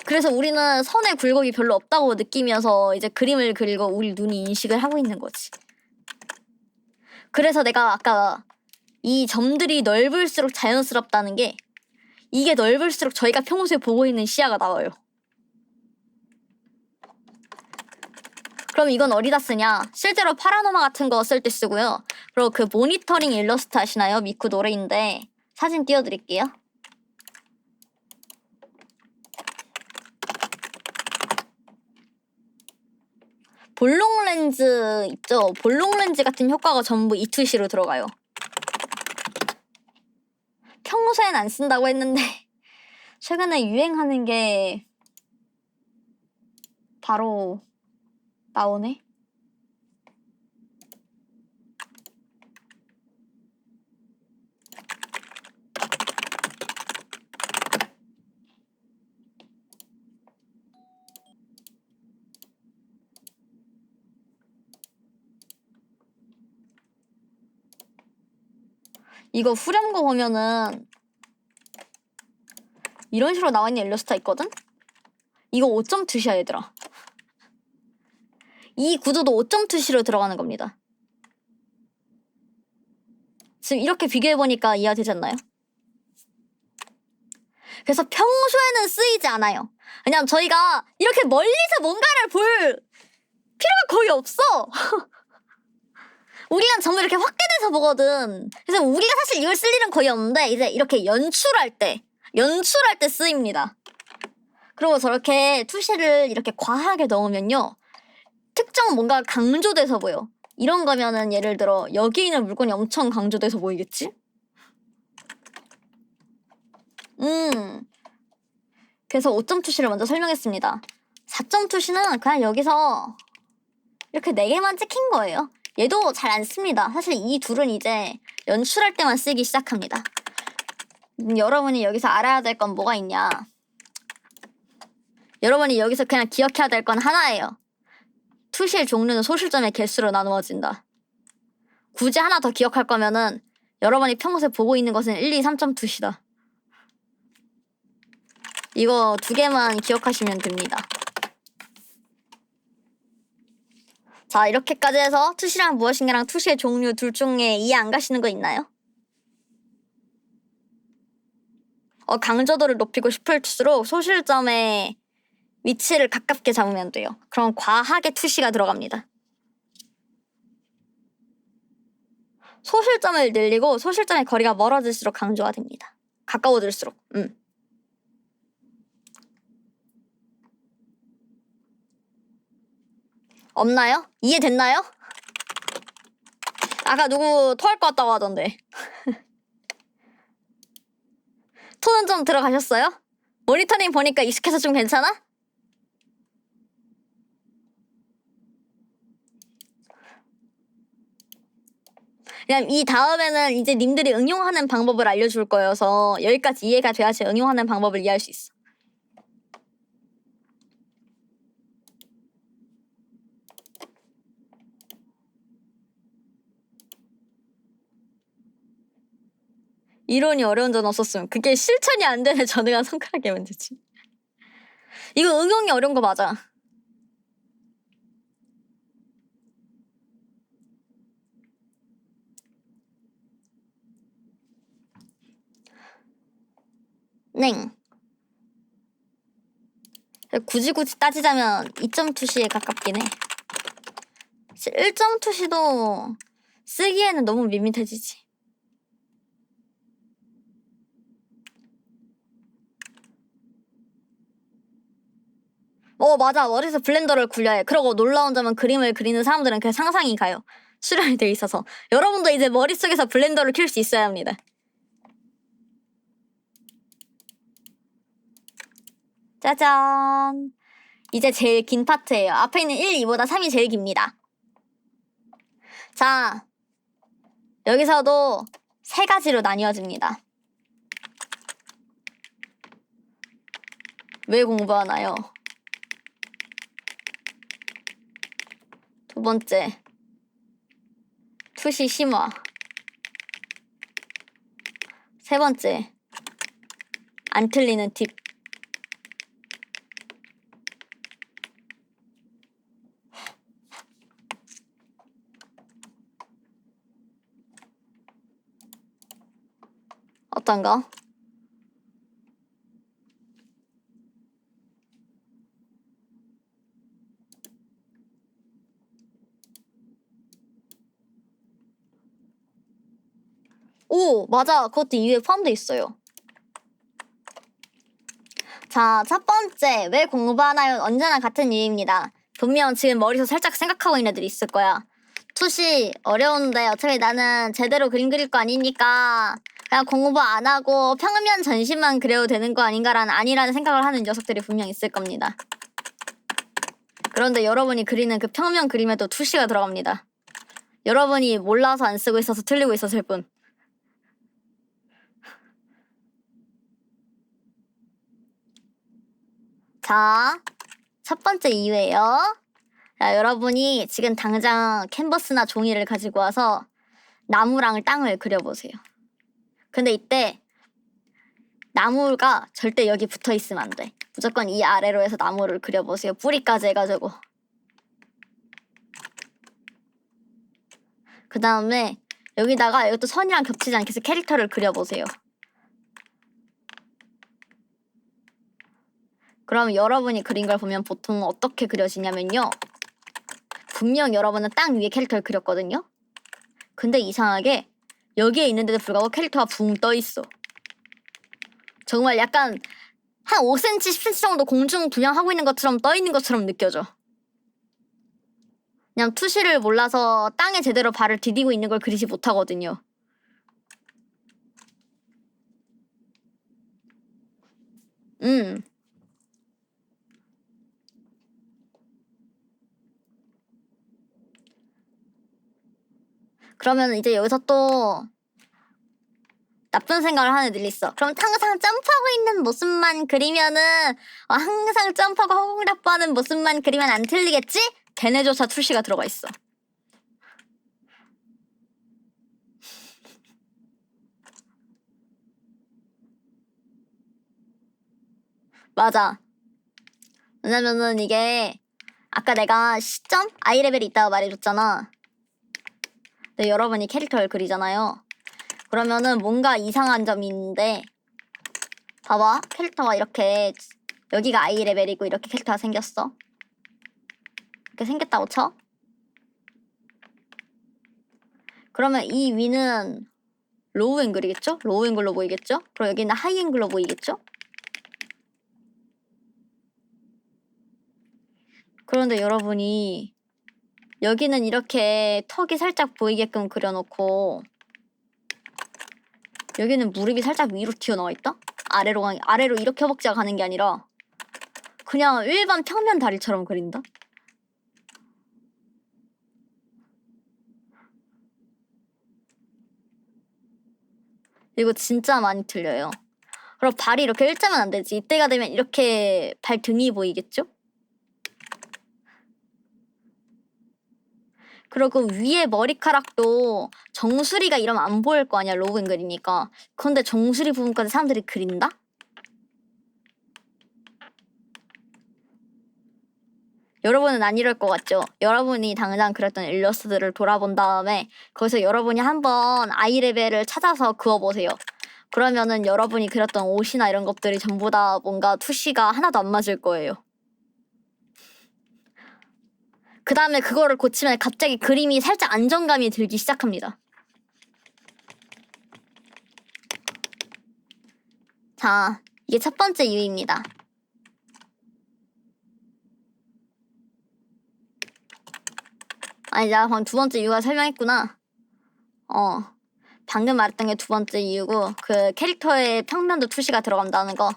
그래서 우리는 선의 굴곡이 별로 없다고 느끼면서 이제 그림을 그리고 우리 눈이 인식을 하고 있는 거지. 그래서 내가 아까 이 점들이 넓을수록 자연스럽다는 게 이게 넓을수록 저희가 평소에 보고 있는 시야가 나와요. 그럼 이건 어디다 쓰냐? 실제로 파라노마 같은 거 쓸 때 쓰고요. 그리고 그 모니터링 일러스트 아시나요? 미쿠 노래인데 사진 띄워드릴게요. 볼록 렌즈 있죠? 볼록 렌즈 같은 효과가 전부 이 투시로 들어가요. 평소엔 안 쓴다고 했는데 최근에 유행하는 게 바로 나오네. 이거 후렴구 보면은 이런 식으로 나와 있는 일러스트가 있거든? 이거 5.2시야 얘들아. 이 구도도 5.2시로 들어가는 겁니다. 지금 이렇게 비교해보니까 이해가 되지 않나요? 그래서 평소에는 쓰이지 않아요. 왜냐면 저희가 이렇게 멀리서 뭔가를 볼 필요가 거의 없어. 우리가 전부 이렇게 확대돼서 보거든. 그래서 우리가 사실 이걸 쓸 일은 거의 없는데 이제 이렇게 연출할 때 쓰입니다. 그리고 저렇게 투시를 이렇게 과하게 넣으면요. 특정 뭔가 강조돼서 보여. 이런 거면은 예를 들어 여기 있는 물건이 엄청 강조돼서 보이겠지? 그래서 5.2시를 먼저 설명했습니다. 4.2시는 그냥 여기서 이렇게 4개만 찍힌 거예요. 얘도 잘 안 씁니다. 사실 이 둘은 이제 연출할 때만 쓰기 시작합니다. 여러분이 여기서 알아야 될 건 뭐가 있냐. 여러분이 여기서 그냥 기억해야 될 건 하나예요. 투시의 종류는 소실점의 개수로 나누어진다. 굳이 하나 더 기억할 거면은 여러분이 평소에 보고 있는 것은 1, 2, 3점 투시다. 이거 2개만 기억하시면 됩니다. 자, 이렇게까지 해서 투시랑 무엇인가랑 투시의 종류 둘 중에 이해 안 가시는 거 있나요? 강조도를 높이고 싶을수록 소실점의 위치를 가깝게 잡으면 돼요. 그럼 과하게 투시가 들어갑니다. 소실점을 늘리고 소실점의 거리가 멀어질수록 강조가 됩니다. 가까워질수록. 없나요? 이해됐나요? 아까 누구 토할 것 같다고 하던데. 토는 좀 들어가셨어요? 모니터링 보니까 익숙해서 좀 괜찮아? 그냥 이 다음에는 이제 님들이 응용하는 방법을 알려줄 거여서 여기까지 이해가 돼야지 응용하는 방법을 이해할 수 있어. 이론이 어려운 점 없었으면 그게 실천이 안 되는 전능한 손가락의 문제지. 이거 응용이 어려운 거 맞아. 넹. 굳이 따지자면 2점 투시에 가깝긴 해. 1점 투시도 쓰기에는 너무 밋밋해지지. 맞아. 머리에서 블렌더를 굴려야 해. 그러고 놀라운 점은 그림을 그리는 사람들은 그냥 상상이 가요. 수련이 돼 있어서. 여러분도 이제 머릿속에서 블렌더를 킬 수 있어야 합니다. 짜잔. 이제 제일 긴 파트예요. 앞에 있는 1, 2보다 3이 제일 깁니다. 자, 여기서도 3가지로 나뉘어집니다. 왜 공부하나요? 2번째, 투시 심화. 3번째, 안 틀리는 팁. 어떤가? 오, 맞아. 그것도 이유에 포함되어 있어요. 자, 첫 번째, 왜 공부하나요? 언제나 같은 이유입니다. 분명 지금 머리에서 살짝 생각하고 있는 애들이 있을 거야. 투시 어려운데 어차피 나는 제대로 그림 그릴 거 아니니까 그냥 공부 안 하고 평면 전신만 그려도 되는 거 아니라는 생각을 하는 녀석들이 분명 있을 겁니다. 그런데 여러분이 그리는 그 평면 그림에도 투시가 들어갑니다. 여러분이 몰라서 안 쓰고 있어서 틀리고 있었을 뿐. 자, 첫 번째 이유예요. 자, 여러분이 지금 당장 캔버스나 종이를 가지고 와서 나무랑 땅을 그려보세요. 근데 이때 나무가 절대 여기 붙어 있으면 안 돼. 무조건 이 아래로 해서 나무를 그려보세요. 뿌리까지 해가지고. 그 다음에 여기다가 이것도 선이랑 겹치지 않게 해서 캐릭터를 그려보세요. 그럼 여러분이 그린 걸 보면 보통 어떻게 그려지냐면요. 분명 여러분은 땅 위에 캐릭터를 그렸거든요. 근데 이상하게 여기에 있는데도 불구하고 캐릭터가 붕 떠 있어. 정말 약간 한 5cm, 10cm 정도 공중 부양하고 있는 것처럼 떠 있는 것처럼 느껴져. 그냥 투시를 몰라서 땅에 제대로 발을 디디고 있는 걸 그리지 못하거든요. 그러면 이제 여기서 또 나쁜 생각을 하는 애들이 있어. 그럼 항상 점프하고 있는 모습만 그리면은 항상 점프하고 허공답하는 모습만 그리면 안 틀리겠지? 걔네조차 출시가 들어가 있어. 맞아. 왜냐면은 이게 아까 내가 시점? 아이레벨이 있다고 말해줬잖아. 근데 여러분이 캐릭터를 그리잖아요. 그러면은 뭔가 이상한 점이 있는데 봐봐. 캐릭터가 이렇게 여기가 아이레벨이고 이렇게 캐릭터가 생겼어. 이렇게 생겼다고 쳐. 그러면 이 위는 로우 앵글이겠죠? 로우 앵글로 보이겠죠? 그리고 여기는 하이 앵글로 보이겠죠? 그런데 여러분이 여기는 이렇게 턱이 살짝 보이게끔 그려놓고 여기는 무릎이 살짝 위로 튀어나와 있다? 아래로 이렇게 허벅지가 가는 게 아니라 그냥 일반 평면 다리처럼 그린다? 이거 진짜 많이 틀려요. 그럼 발이 이렇게 일자면 안 되지. 이때가 되면 이렇게 발 등이 보이겠죠? 그리고 위에 머리카락도 정수리가 이러면 안 보일 거 아니야, 로우 앵글이니까. 그런데 정수리 부분까지 사람들이 그린다? 여러분은 안 이럴 것 같죠? 여러분이 당장 그렸던 일러스트들을 돌아본 다음에 거기서 여러분이 한번 아이레벨을 찾아서 그어보세요. 그러면은 여러분이 그렸던 옷이나 이런 것들이 전부 다 뭔가 투시가 하나도 안 맞을 거예요. 그 다음에 그거를 고치면 갑자기 그림이 살짝 안정감이 들기 시작합니다. 자, 이게 첫 번째 이유입니다. 아니, 내가 방금 두 번째 이유가 설명했구나. 방금 말했던 게 두 번째 이유고 그 캐릭터의 평면도 투시가 들어간다는 거.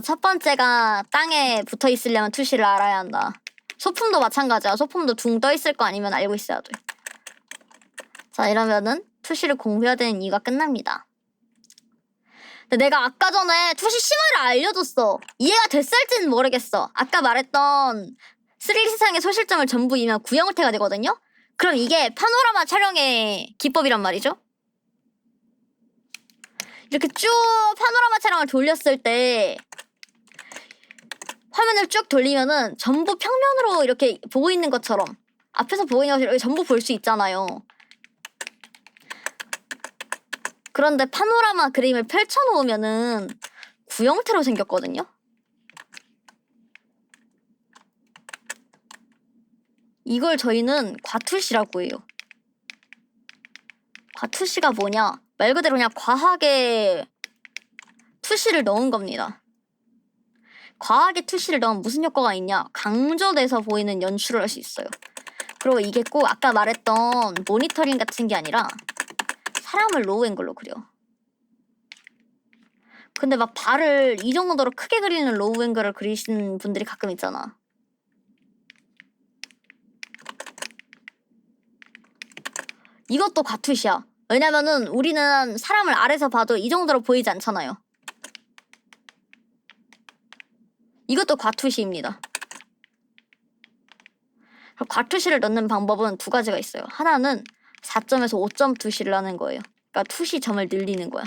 첫 번째가 땅에 붙어 있으려면 투시를 알아야 한다. 소품도 마찬가지야. 소품도 둥 떠 있을 거 아니면 알고 있어야 돼. 자, 이러면은 투시를 공부해야 되는 이유가 끝납니다. 근데 내가 아까 전에 투시 심화를 알려줬어. 이해가 됐을지는 모르겠어. 아까 말했던 3D 세상의 소실점을 전부 이면 구형태가 되거든요? 그럼 이게 파노라마 촬영의 기법이란 말이죠? 이렇게 쭉 파노라마 촬영을 돌렸을 때 화면을 쭉 돌리면은 전부 평면으로 이렇게 보고 있는 것처럼 앞에서 보고 있는 것을 전부 볼 수 있잖아요. 그런데 파노라마 그림을 펼쳐놓으면은 구형태로 생겼거든요? 이걸 저희는 과투시라고 해요. 과투시가 뭐냐? 말 그대로 그냥 과하게 투시를 넣은 겁니다. 과하게 투시를 넣으면 무슨 효과가 있냐? 강조돼서 보이는 연출을 할 수 있어요. 그리고 이게 꼭 아까 말했던 모니터링 같은 게 아니라 사람을 로우 앵글로 그려. 근데 막 발을 이 정도로 크게 그리는 로우 앵글을 그리시는 분들이 가끔 있잖아. 이것도 과투시야. 왜냐면은 우리는 사람을 아래서 봐도 이 정도로 보이지 않잖아요. 이것도 과투시입니다. 과투시를 넣는 방법은 두 가지가 있어요. 하나는 4점에서 5점 투시를 하는 거예요. 그러니까 투시 점을 늘리는 거야.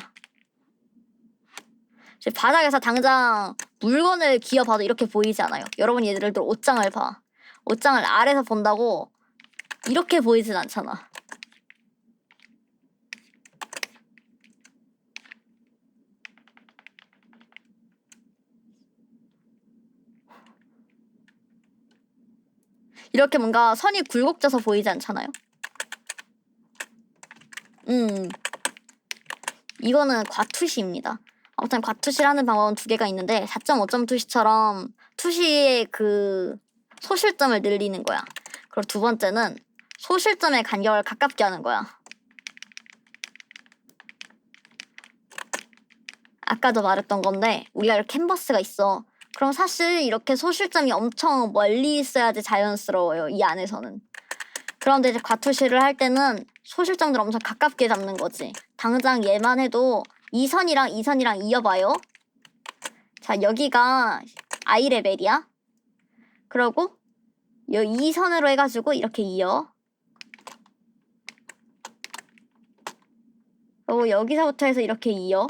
바닥에서 당장 물건을 기어봐도 이렇게 보이지 않아요. 여러분이 예를 들어 옷장을 봐. 옷장을 아래서 본다고 이렇게 보이진 않잖아. 이렇게 뭔가 선이 굴곡져서 보이지 않잖아요. 이거는 과투시입니다. 아무튼 과투시를 하는 방법은 두 개가 있는데 4.5점 투시처럼 투시의 그 소실점을 늘리는 거야. 그리고 두 번째는 소실점의 간격을 가깝게 하는 거야. 아까도 말했던 건데 우리가 이렇게 캔버스가 있어. 그럼 사실 이렇게 소실점이 엄청 멀리 있어야지 자연스러워요. 이 안에서는. 그런데 이제 과투시를 할 때는 소실점들 엄청 가깝게 잡는 거지. 당장 얘만 해도 이 선이랑 이 선이랑 이어봐요. 자, 여기가 I 레벨이야. 그러고 이 선으로 해가지고 이렇게 이어. 그리고 여기서부터 해서 이렇게 이어.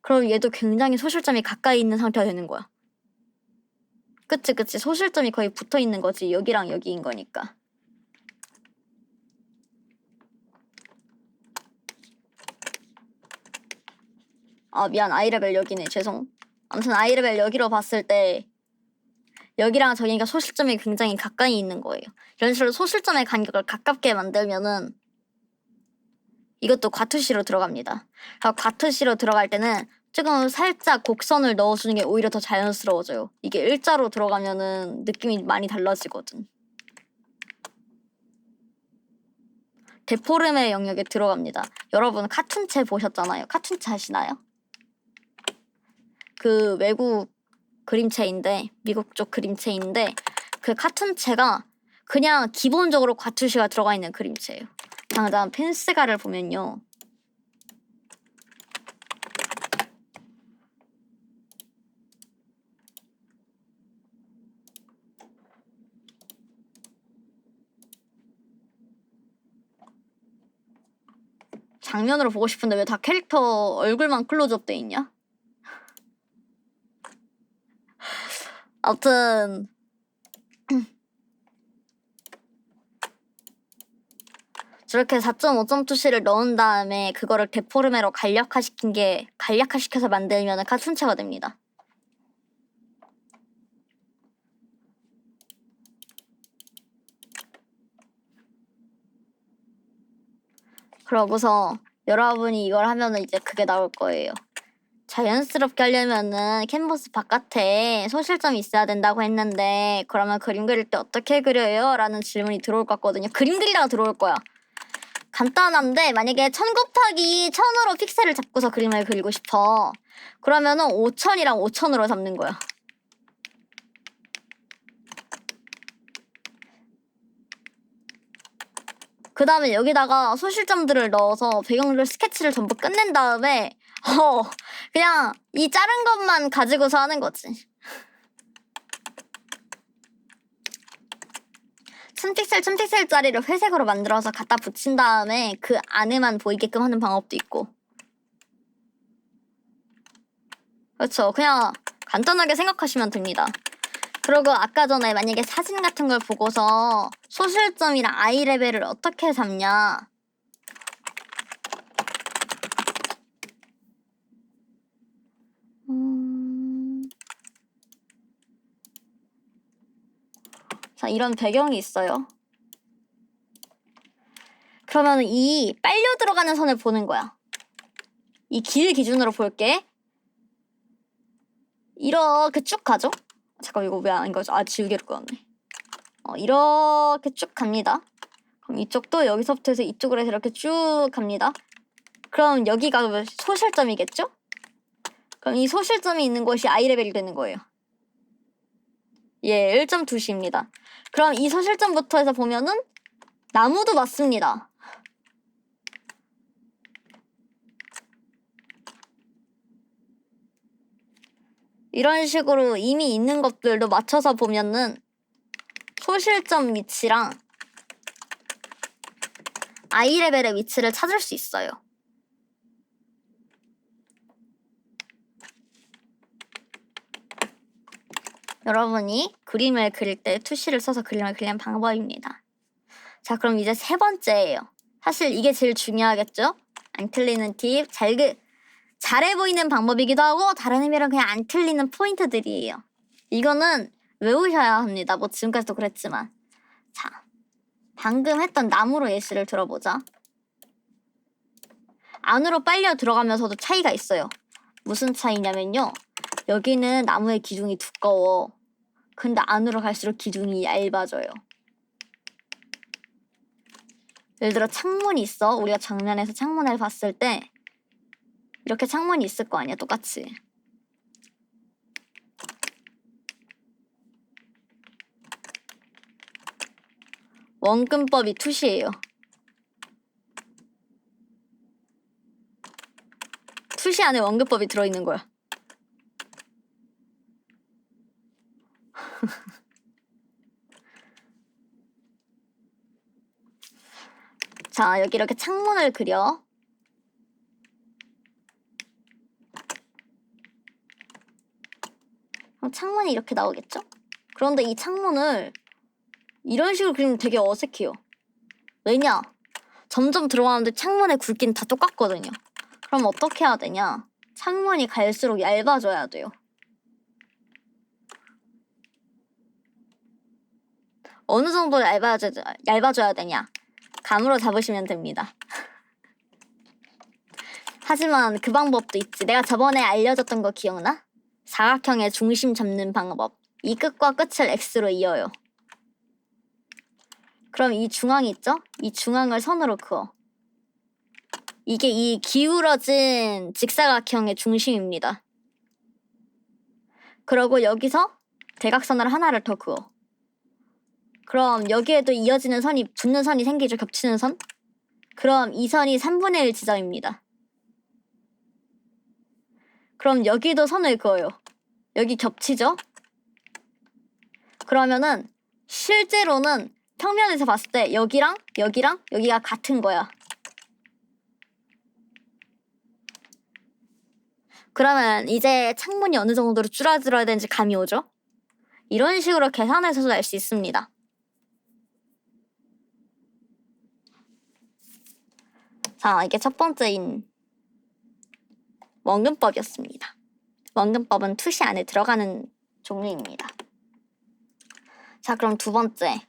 그럼 얘도 굉장히 소실점이 가까이 있는 상태가 되는 거야. 그치, 그치. 소실점이 거의 붙어 있는 거지. 여기랑 여기인 거니까. 아, 미안. 아이레벨 여기네. 죄송. 아무튼 아이레벨 여기로 봤을 때 여기랑 저기가 소실점이 굉장히 가까이 있는 거예요. 이런 식으로 소실점의 간격을 가깝게 만들면은 이것도 과투시로 들어갑니다. 과투시로 들어갈 때는 조금 살짝 곡선을 넣어주는 게 오히려 더 자연스러워져요. 이게 일자로 들어가면은 느낌이 많이 달라지거든. 데포름의 영역에 들어갑니다. 여러분 카툰체 보셨잖아요. 카툰체 아시나요? 그 외국 그림체인데, 미국 쪽 그림체인데 그 카툰체가 그냥 기본적으로 과투시가 들어가 있는 그림체예요. 당장 펜스가를 보면요. 장면으로 보고 싶은데 왜 다 캐릭터 얼굴만 클로즈업 돼 있냐? 아무튼 저렇게 4.5점 투시를 넣은 다음에 그거를 데포르메로 간략화시켜서 만들면 카툰체가 됩니다. 그러고서 여러분이 이걸 하면은 이제 그게 나올 거예요. 자연스럽게 하려면은 캔버스 바깥에 소실점이 있어야 된다고 했는데 그러면 그림 그릴 때 어떻게 그려요? 라는 질문이 들어올 것 같거든요. 그림 그리다가 들어올 거야. 간단한데 만약에 1000 곱하기 1000으로 픽셀을 잡고서 그림을 그리고 싶어. 그러면은 5000이랑 5000으로 잡는 거야. 그 다음에 여기다가 소실점들을 넣어서 배경들 스케치를 전부 끝낸 다음에 그냥 이 자른 것만 가지고서 하는 거지. 1000픽셀 1000픽셀짜리를 회색으로 만들어서 갖다 붙인 다음에 그 안에만 보이게끔 하는 방법도 있고. 그렇죠. 그냥 간단하게 생각하시면 됩니다. 그리고 아까 전에 만약에 사진 같은 걸 보고서 소실점이랑 아이 레벨을 어떻게 잡냐. 자, 이런 배경이 있어요. 그러면 이 빨려 들어가는 선을 보는 거야. 이 길 기준으로 볼게. 이렇게 쭉 가죠? 잠깐 이거 왜 안 가죠? 아, 지우개로 끊었네. 이렇게 쭉 갑니다. 그럼 이쪽도 여기서부터 해서 이쪽으로 해서 이렇게 쭉 갑니다. 그럼 여기가 소실점이겠죠? 그럼 이 소실점이 있는 곳이 아이레벨이 되는 거예요. 예, 1.2시입니다. 그럼 이 소실점부터 해서 보면은 나무도 맞습니다. 이런 식으로 이미 있는 것들도 맞춰서 보면은 소실점 위치랑 아이레벨의 위치를 찾을 수 있어요. 여러분이 그림을 그릴 때 투시를 써서 그림을 그리는 방법입니다. 자, 그럼 이제 세 번째예요. 사실 이게 제일 중요하겠죠? 안 틀리는 팁, 잘해 보이는 방법이기도 하고 다른 의미로 그냥 안 틀리는 포인트들이에요. 이거는 외우셔야 합니다. 뭐 지금까지도 그랬지만. 자, 방금 했던 나무로 예시를 들어보자. 안으로 빨려 들어가면서도 차이가 있어요. 무슨 차이냐면요. 여기는 나무의 기둥이 두꺼워. 근데 안으로 갈수록 기둥이 얇아져요. 예를 들어 창문이 있어. 우리가 정면에서 창문을 봤을 때 이렇게 창문이 있을 거 아니야, 똑같이. 원근법이 투시예요. 투시 안에 원근법이 들어있는 거야. 자, 여기 이렇게 창문을 그려. 창문이 이렇게 나오겠죠? 그런데 이 창문을 이런 식으로 그리면 되게 어색해요. 왜냐? 점점 들어가는데 창문의 굵기는 다 똑같거든요. 그럼 어떻게 해야 되냐? 창문이 갈수록 얇아져야 돼요. 어느 정도 얇아져야 되냐? 감으로 잡으시면 됩니다. 하지만 그 방법도 있지. 내가 저번에 알려줬던 거 기억나? 사각형의 중심 잡는 방법. 이 끝과 끝을 X로 이어요. 그럼 이 중앙이 있죠? 이 중앙을 선으로 그어. 이게 이 기울어진 직사각형의 중심입니다. 그러고 여기서 대각선을 하나를 더 그어. 그럼 여기에도 이어지는 선이, 붙는 선이 생기죠? 겹치는 선? 그럼 이 선이 3분의 1 지점입니다. 그럼 여기도 선을 그어요. 여기 겹치죠? 그러면은 실제로는 평면에서 봤을 때 여기랑 여기가 같은 거야. 그러면 이제 창문이 어느 정도로 줄어들어야 되는지 감이 오죠? 이런 식으로 계산해서도 알 수 있습니다. 자, 이게 첫 번째인 원근법이었습니다. 원근법은 투시 안에 들어가는 종류입니다. 자, 그럼 두 번째.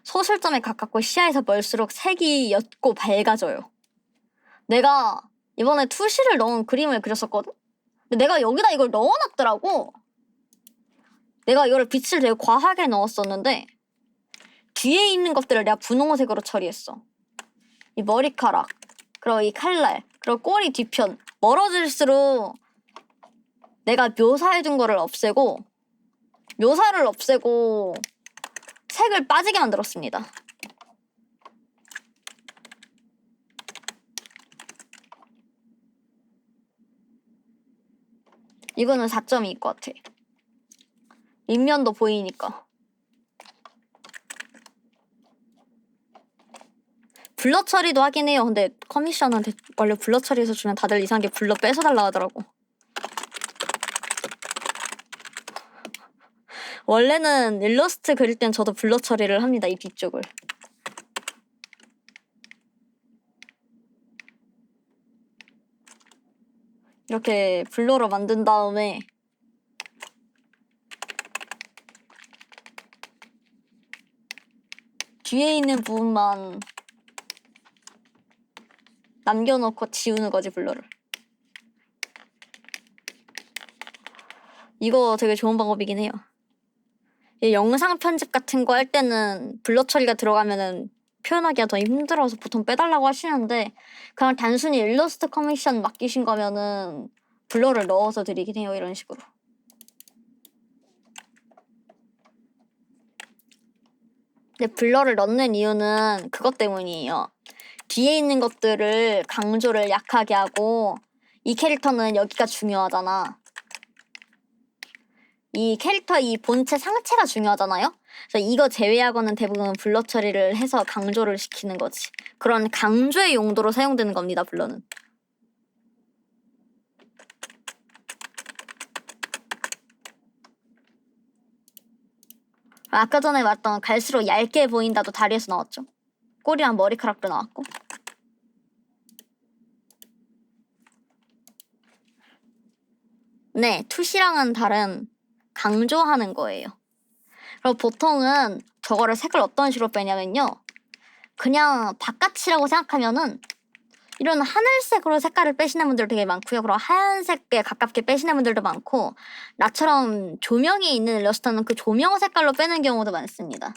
소실점에 가깝고 시야에서 멀수록 색이 옅고 밝아져요. 내가 이번에 투시를 넣은 그림을 그렸었거든? 근데 내가 여기다 이걸 넣어놨더라고. 내가 이거를 빛을 되게 과하게 넣었었는데 뒤에 있는 것들을 내가 분홍색으로 처리했어. 이 머리카락, 그리고 이 칼날, 그리고 꼬리 뒤편. 멀어질수록 내가 묘사해둔 거를 없애고 묘사를 없애고 색을 빠지게 만들었습니다. 이거는 4점일 것 같아. 윗면도 보이니까. 블러 처리도 하긴 해요. 근데 커미션한테 원래 블러 처리해서 주면 다들 이상하게 블러 뺏어달라 하더라고. 원래는 일러스트 그릴 땐 저도 블러 처리를 합니다. 이 뒤쪽을. 이렇게 블러로 만든 다음에 뒤에 있는 부분만 남겨놓고 지우는 거지, 블러를. 이거 되게 좋은 방법이긴 해요. 영상 편집 같은 거 할 때는 블러 처리가 들어가면은 표현하기가 더 힘들어서 보통 빼달라고 하시는데 그냥 단순히 일러스트 커미션 맡기신 거면은 블러를 넣어서 드리긴 해요. 이런 식으로. 근데 블러를 넣는 이유는 그것 때문이에요. 뒤에 있는 것들을 강조를 약하게 하고 이 캐릭터는 여기가 중요하잖아. 이 캐릭터 이 본체 상체가 중요하잖아요. 그래서 이거 제외하고는 대부분 블러 처리를 해서 강조를 시키는 거지. 그런 강조의 용도로 사용되는 겁니다. 블러는. 아까 전에 말했던 갈수록 얇게 보인다도 다리에서 나왔죠. 꼬리랑 머리카락도 나왔고. 네, 투시랑은 다른 강조하는 거예요. 그리고 보통은 저거를 색을 어떤 식으로 빼냐면요. 그냥 바깥이라고 생각하면은 이런 하늘색으로 색깔을 빼시는 분들 되게 많고요. 그리고 하얀색에 가깝게 빼시는 분들도 많고 나처럼 조명이 있는 일러스트는 그 조명 색깔로 빼는 경우도 많습니다.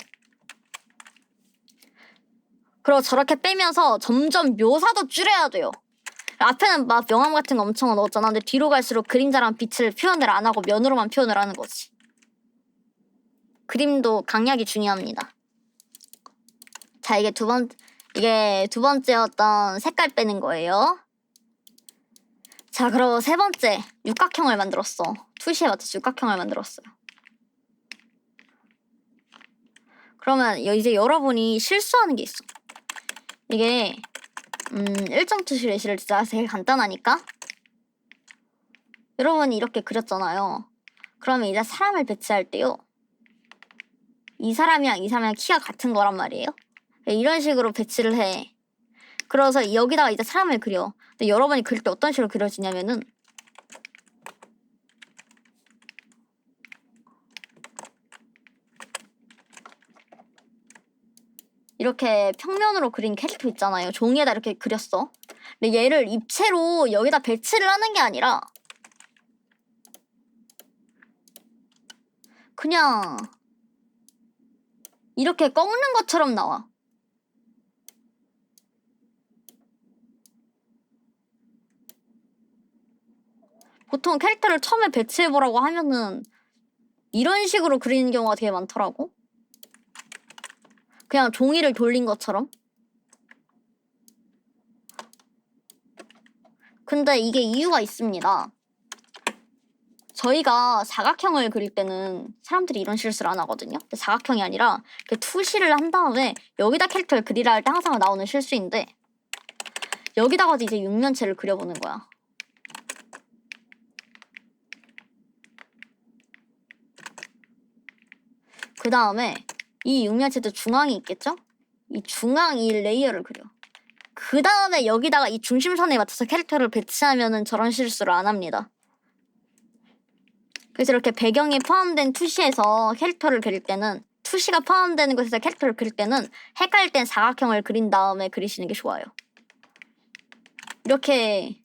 그리고 저렇게 빼면서 점점 묘사도 줄여야 돼요. 앞에는 막 명암 같은 거 엄청 넣었잖아. 근데 뒤로 갈수록 그림자랑 빛을 표현을 안 하고 면으로만 표현을 하는 거지. 그림도 강약이 중요합니다. 자, 이게 두 번째였던 색깔 빼는 거예요. 자, 그럼 세 번째 육각형을 만들었어. 투시에 맞춰서 육각형을 만들었어요. 그러면 이제 여러분이 실수하는 게 있어. 이게 일정 투시를 진짜 제일 간단하니까 여러분이 이렇게 그렸잖아요. 그러면 이제 사람을 배치할 때요. 이 사람이랑 이 사람이랑 키가 같은 거란 말이에요. 이런 식으로 배치를 해. 그래서 여기다가 이제 사람을 그려. 근데 여러분이 그릴 때 어떤 식으로 그려지냐면은 이렇게 평면으로 그린 캐릭터 있잖아요. 종이에다 이렇게 그렸어. 근데 얘를 입체로 여기다 배치를 하는 게 아니라 그냥 이렇게 꺾는 것처럼 나와. 보통 캐릭터를 처음에 배치해보라고 하면은 이런 식으로 그리는 경우가 되게 많더라고. 그냥 종이를 돌린 것처럼. 근데 이게 이유가 있습니다. 저희가 사각형을 그릴 때는 사람들이 이런 실수를 안 하거든요. 근데 사각형이 아니라 투시를 한 다음에 여기다 캐릭터를 그리라 할 때 항상 나오는 실수인데 여기다가 이제 육면체를 그려보는 거야. 그 다음에 이 육면체도 중앙이 있겠죠? 이 중앙 이 레이어를 그려. 그 다음에 여기다가 이 중심선에 맞춰서 캐릭터를 배치하면은 저런 실수를 안 합니다. 그래서 이렇게 배경이 포함된 투시에서 캐릭터를 그릴 때는 투시가 포함되는 곳에서 캐릭터를 그릴 때는 헷갈릴 땐 사각형을 그린 다음에 그리시는 게 좋아요. 이렇게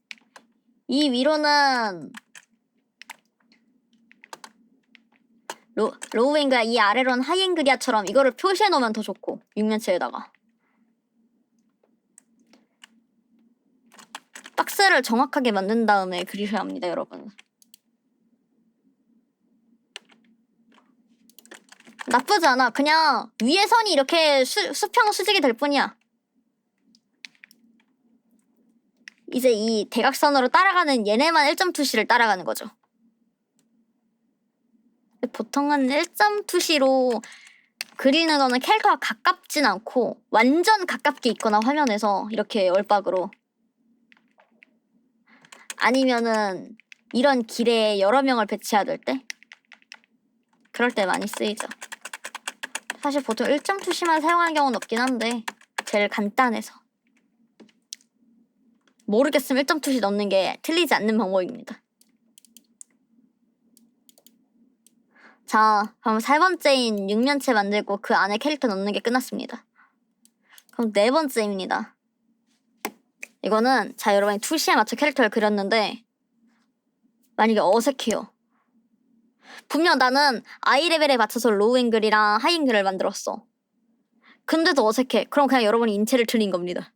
이 위로는 로우 앵글이야, 이 아래로는 하이 앵글이야처럼 이거를 표시해 놓으면 더 좋고 육면체에다가 박스를 정확하게 만든 다음에 그리셔야 합니다, 여러분. 나쁘지 않아. 그냥 위에 선이 이렇게 수평 수직이 될 뿐이야. 이제 이 대각선으로 따라가는 얘네만 1점 투시를 따라가는 거죠. 보통은 1점 투시로 그리는 거는 캐릭터가 가깝진 않고 완전 가깝게 있거나 화면에서 이렇게 얼박으로 아니면은 이런 길에 여러 명을 배치해야 될 때 그럴 때 많이 쓰이죠. 사실 보통 1점 투시만 사용하는 경우는 없긴 한데 제일 간단해서 모르겠으면 1점 투시 넣는 게 틀리지 않는 방법입니다. 자, 그럼 세 번째인 육면체 만들고 그 안에 캐릭터 넣는 게 끝났습니다. 그럼 네 번째입니다. 이거는 자 여러분이 투시에 맞춰 캐릭터를 그렸는데 만약에 어색해요. 분명 나는 아이 레벨에 맞춰서 로우 앵글이랑 하이 앵글을 만들었어. 근데도 어색해. 그럼 그냥 여러분이 인체를 틀린 겁니다.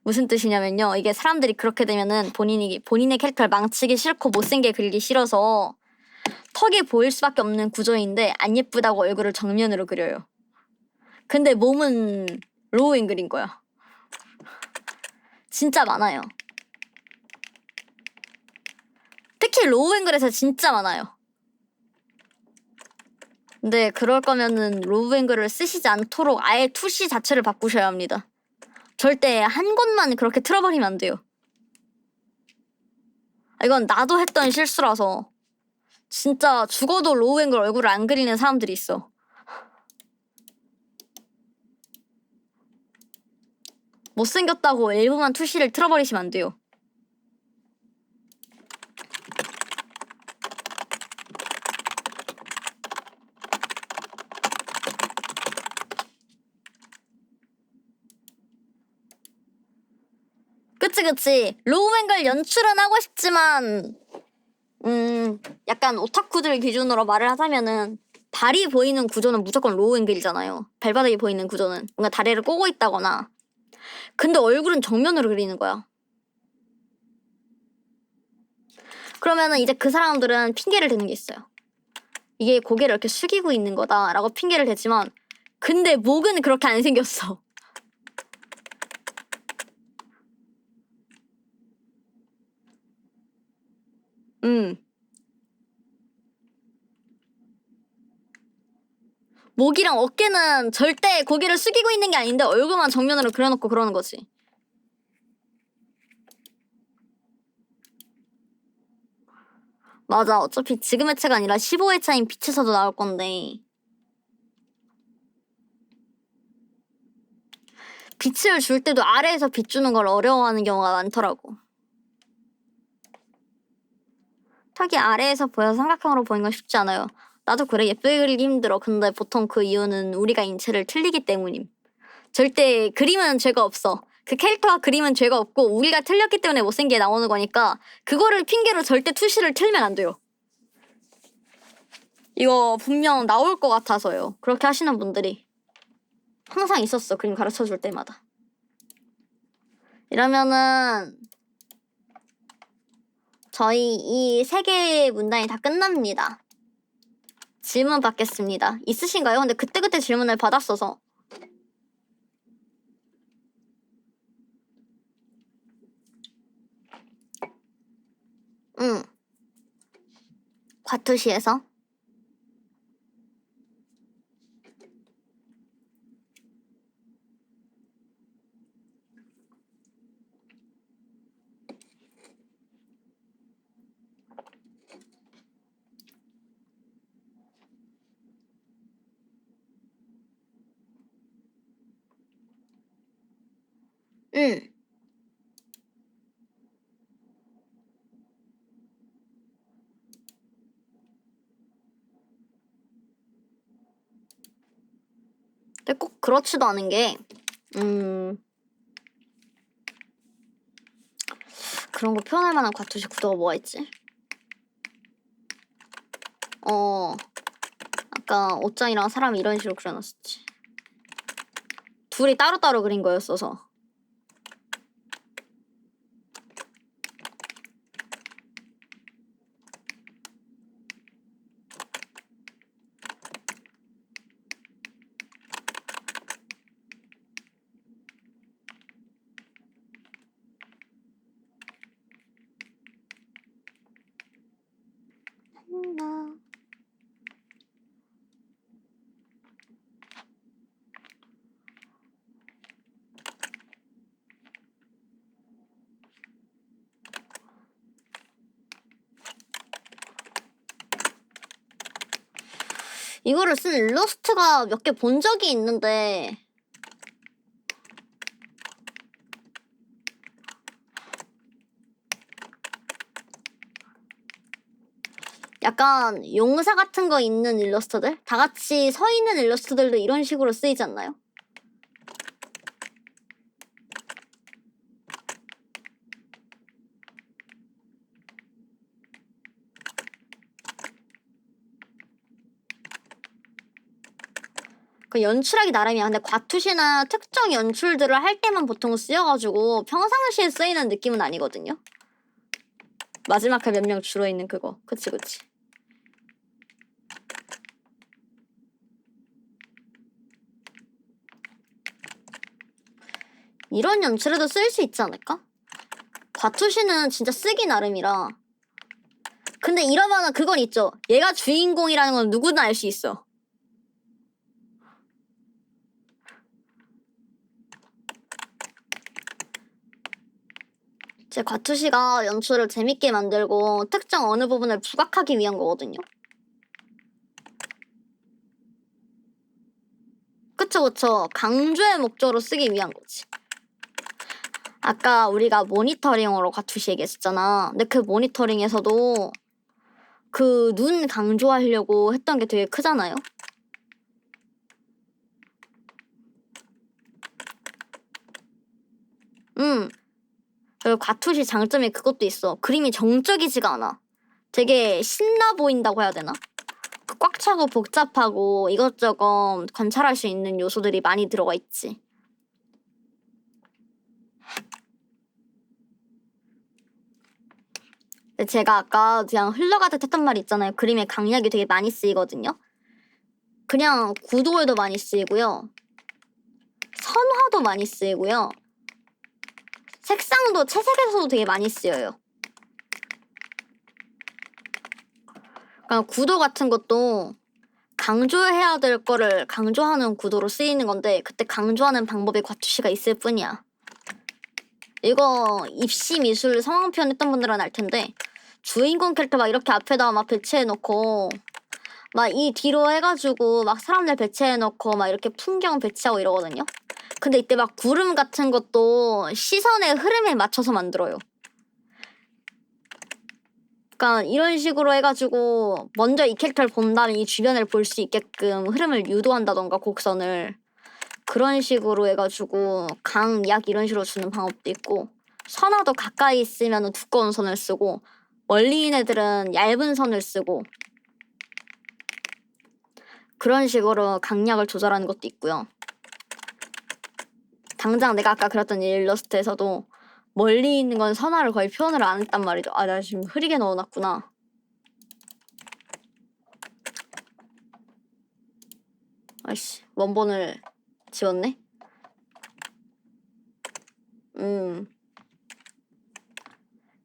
무슨 뜻이냐면요. 이게 사람들이 그렇게 되면은 본인의 캐릭터를 망치기 싫고 못생게 그리기 싫어서 턱이 보일 수밖에 없는 구조인데 안 예쁘다고 얼굴을 정면으로 그려요. 근데 몸은 로우 앵글인 거야. 진짜 많아요. 특히 로우 앵글에서 진짜 많아요. 근데 그럴 거면은 로우 앵글을 쓰시지 않도록 아예 투시 자체를 바꾸셔야 합니다. 절대 한 곳만 그렇게 틀어버리면 안 돼요. 이건 나도 했던 실수라서 진짜 죽어도 로우 앵글 얼굴을 안 그리는 사람들이 있어. 못생겼다고 일부만 투시를 틀어버리시면 안 돼요. 그치. 로우 앵글 연출은 하고 싶지만 약간 오타쿠들 기준으로 말을 하자면은 발이 보이는 구조는 무조건 로우 앵글이잖아요. 발바닥이 보이는 구조는 뭔가 다리를 꼬고 있다거나. 근데 얼굴은 정면으로 그리는 거야. 그러면은 이제 그 사람들은 핑계를 대는 게 있어요. 이게 고개를 이렇게 숙이고 있는 거다라고 핑계를 대지만 근데 목은 그렇게 안 생겼어. 목이랑 어깨는 절대 고개를 숙이고 있는 게 아닌데 얼굴만 정면으로 그려놓고 그러는 거지. 맞아. 어차피 지금 회차가 아니라 15회차인 빛에서도 나올 건데. 빛을 줄 때도 아래에서 빛 주는 걸 어려워하는 경우가 많더라고. 턱이 아래에서 보여서 삼각형으로 보이는 건 쉽지 않아요. 나도 그래. 예쁘게 그리기 힘들어. 근데 보통 그 이유는 우리가 인체를 틀리기 때문임. 절대 그림은 죄가 없어. 그 캐릭터가 그림은 죄가 없고 우리가 틀렸기 때문에 못생기게 나오는 거니까 그거를 핑계로 절대 투시를 틀면 안 돼요. 이거 분명 나올 것 같아서요. 그렇게 하시는 분들이 항상 있었어. 그림 가르쳐줄 때마다. 이러면은 저희 이 세 개의 문단이 다 끝납니다. 질문 받겠습니다. 있으신가요? 근데 그때그때 질문을 받았어서. 응. 과투시에서. 응. 근데 꼭 그렇지도 않은 게 그런 거 표현할 만한 과투시 구도가 뭐가 있지? 아까 옷장이랑 사람 이런 식으로 그려놨었지. 둘이 따로따로 그린 거였어서. 이거를 쓴 일러스트가 몇 개 본 적이 있는데 약간 용사 같은 거 있는 일러스트들? 다 같이 서 있는 일러스트들도 이런 식으로 쓰이지 않나요? 그 연출하기 나름이야. 근데 과투시나 특정 연출들을 할 때만 보통 쓰여가지고 평상시에 쓰이는 느낌은 아니거든요. 마지막에 몇 명 줄어 있는 그거. 그치. 이런 연출에도 쓸 수 있지 않을까? 과투시는 진짜 쓰기 나름이라. 근데 이러면은 그건 있죠. 얘가 주인공이라는 건 누구나 알 수 있어. 제 과투시가 연출을 재밌게 만들고 특정 어느 부분을 부각하기 위한 거거든요. 그쵸. 강조의 목적으로 쓰기 위한 거지. 아까 우리가 모니터링으로 과투시 얘기했었잖아. 근데 그 모니터링에서도 그 눈 강조하려고 했던 게 되게 크잖아요. 그리고 과투시 장점이 그것도 있어. 그림이 정적이지가 않아. 되게 신나 보인다고 해야 되나? 꽉 차고 복잡하고 이것저것 관찰할 수 있는 요소들이 많이 들어가 있지. 근데 제가 아까 그냥 흘러가듯 했던 말 있잖아요. 그림에 강약이 되게 많이 쓰이거든요. 그냥 구도에도 많이 쓰이고요. 선화도 많이 쓰이고요. 색상도 채색에서도 되게 많이 쓰여요. 그러니까 구도 같은 것도 강조해야 될 거를 강조하는 구도로 쓰이는 건데 그때 강조하는 방법에 과투시가 있을 뿐이야. 이거 입시 미술 상황 표현했던 분들은 알 텐데 주인공 캐릭터 막 이렇게 앞에다 막 배치해놓고 막 이 뒤로 해가지고 막 사람들 배치해놓고 막 이렇게 풍경 배치하고 이러거든요. 근데 이때 막 구름 같은 것도 시선의 흐름에 맞춰서 만들어요. 그러니까 이런 식으로 해가지고 먼저 이 캐릭터를 본 다음에 이 주변을 볼 수 있게끔 흐름을 유도한다던가 곡선을 그런 식으로 해가지고 강, 약 이런 식으로 주는 방법도 있고 선화도 가까이 있으면 두꺼운 선을 쓰고 멀리 있는 애들은 얇은 선을 쓰고 그런 식으로 강약을 조절하는 것도 있고요. 당장 내가 아까 그렸던 이 일러스트에서도 멀리 있는 건 선화를 거의 표현을 안 했단 말이죠. 아, 나 지금 흐리게 넣어놨구나. 아이씨, 원본을 지웠네?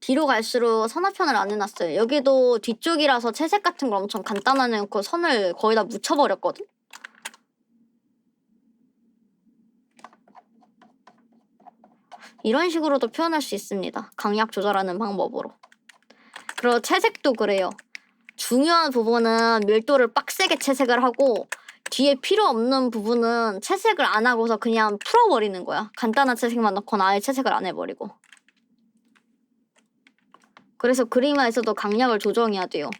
뒤로 갈수록 선화 표현을 안 해놨어요. 여기도 뒤쪽이라서 채색 같은 걸 엄청 간단하게 해놓고 선을 거의 다 묻혀버렸거든? 이런 식으로도 표현할 수 있습니다. 강약 조절하는 방법으로. 그리고 채색도 그래요. 중요한 부분은 밀도를 빡세게 채색을 하고 뒤에 필요 없는 부분은 채색을 안 하고서 그냥 풀어버리는 거야. 간단한 채색만 넣거나 아예 채색을 안 해버리고. 그래서 그림화에서도 강약을 조정해야 돼요.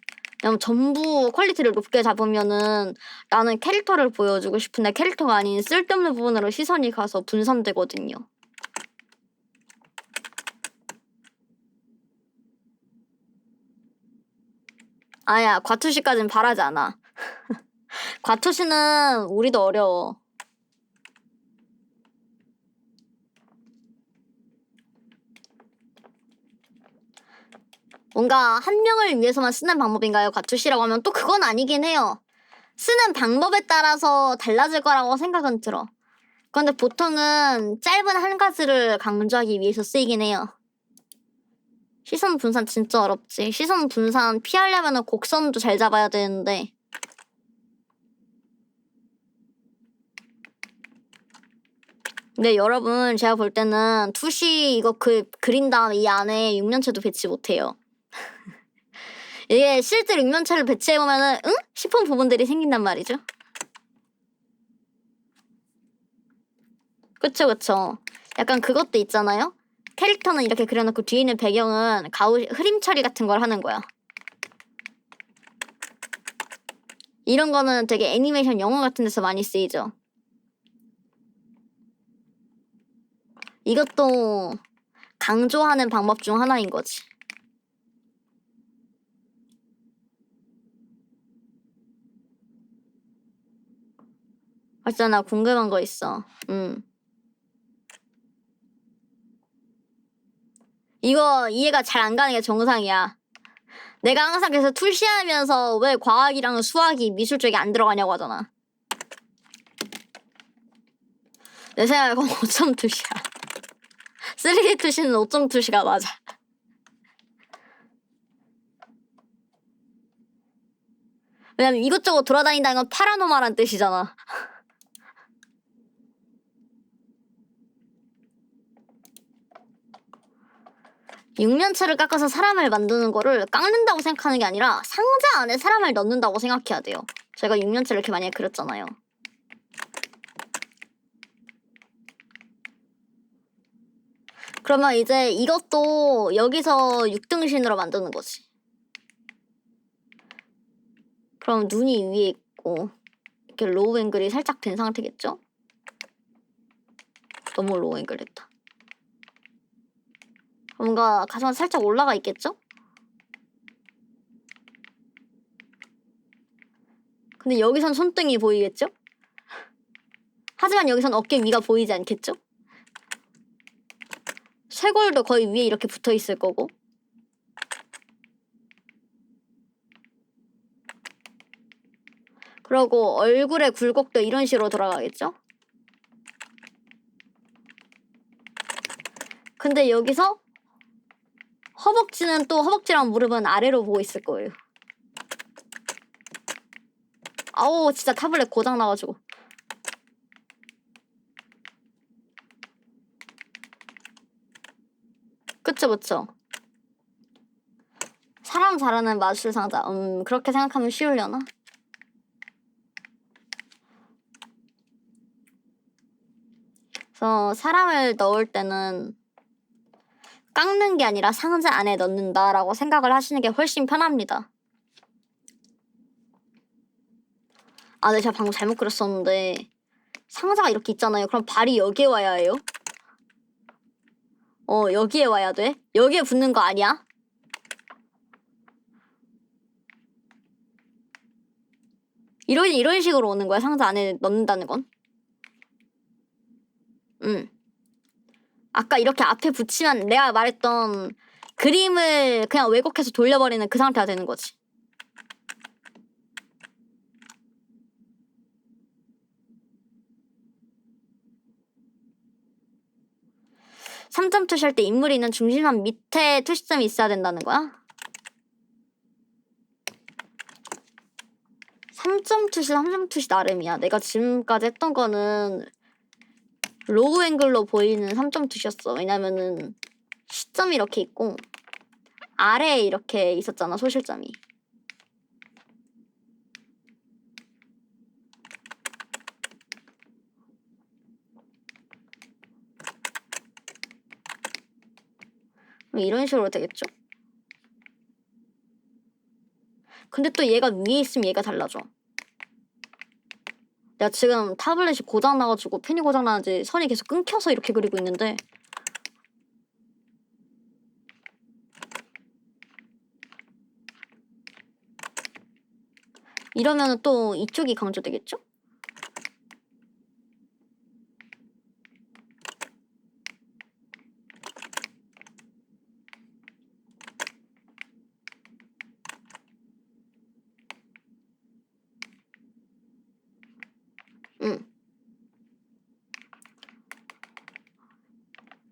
왜냐면 전부 퀄리티를 높게 잡으면은 나는 캐릭터를 보여주고 싶은데 캐릭터가 아닌 쓸데없는 부분으로 시선이 가서 분산되거든요. 아야, 과투시까진 바라지 않아. 과투시는 우리도 어려워. 뭔가 한 명을 위해서만 쓰는 방법인가요? 과투시라고 하면 또 그건 아니긴 해요. 쓰는 방법에 따라서 달라질 거라고 생각은 들어. 그런데 보통은 짧은 한 가지를 강조하기 위해서 쓰이긴 해요. 시선 분산 진짜 어렵지. 시선 분산 피하려면 곡선도 잘 잡아야 되는데 근데 여러분 제가 볼 때는 투시 이거 그린 다음 이 안에 육면체도 배치 못해요. 이게 실제로 육면체를 배치해보면은 응? 싶은 부분들이 생긴단 말이죠. 그쵸 그쵸. 약간 그것도 있잖아요. 캐릭터는 이렇게 그려놓고 뒤에 있는 배경은 흐림 처리 같은 걸 하는 거야. 이런 거는 되게 애니메이션 영화 같은 데서 많이 쓰이죠. 이것도 강조하는 방법 중 하나인 거지. 벌써 나 궁금한 거 있어. 이거 이해가 잘 안 가는 게 정상이야. 내가 항상 계속 투시하면서 왜 과학이랑 수학이 미술 쪽에 안 들어가냐고 하잖아. 내 생각에 그건 5점 투시야. 3D 투시는 5점 투시가 맞아. 왜냐면 이것저것 돌아다닌다는 건 파라노말한 뜻이잖아. 육면체를 깎아서 사람을 만드는 거를 깎는다고 생각하는 게 아니라 상자 안에 사람을 넣는다고 생각해야 돼요. 제가 육면체를 이렇게 많이 그렸잖아요. 그러면 이제 이것도 여기서 6등신으로 만드는 거지. 그럼 눈이 위에 있고 이렇게 로우 앵글이 살짝 된 상태겠죠? 너무 로우 앵글 됐다. 뭔가 가슴이 살짝 올라가 있겠죠? 근데 여기선 손등이 보이겠죠? 하지만 여기선 어깨 위가 보이지 않겠죠? 쇄골도 거의 위에 이렇게 붙어 있을 거고. 그리고 얼굴의 굴곡도 이런 식으로 돌아가겠죠? 근데 여기서 허벅지는 또 허벅지랑 무릎은 아래로 보고 있을 거예요. 아우 진짜 타블렛 고장 나가지고. 그쵸 그쵸. 사람 잘하는 마술 상자. 그렇게 생각하면 쉬우려나? 그래서 사람을 넣을 때는 깎는 게 아니라 상자 안에 넣는다라고 생각을 하시는 게 훨씬 편합니다. 아, 네, 제가 방금 잘못 그렸었는데 상자가 이렇게 있잖아요. 그럼 발이 여기에 와야 해요? 여기에 와야 돼? 여기에 붙는 거 아니야? 이런 식으로 오는 거야, 상자 안에 넣는다는 건. 아까 이렇게 앞에 붙이면 내가 말했던 그림을 그냥 왜곡해서 돌려버리는 그 상태가 되는 거지. 3점 투시할 때 인물이 있는 중심선 밑에 투시점이 있어야 된다는 거야? 3점 투시 나름이야. 내가 지금까지 했던 거는 로우 앵글로 보이는 3점 투시였어. 왜냐면은 시점이 이렇게 있고 아래에 이렇게 있었잖아, 소실점이. 이런 식으로 되겠죠? 근데 또 얘가 위에 있으면 얘가 달라져. 내가 지금 타블렛이 고장나가지고 펜이 고장나는지 선이 계속 끊겨서 이렇게 그리고 있는데 이러면 또 이쪽이 강조되겠죠?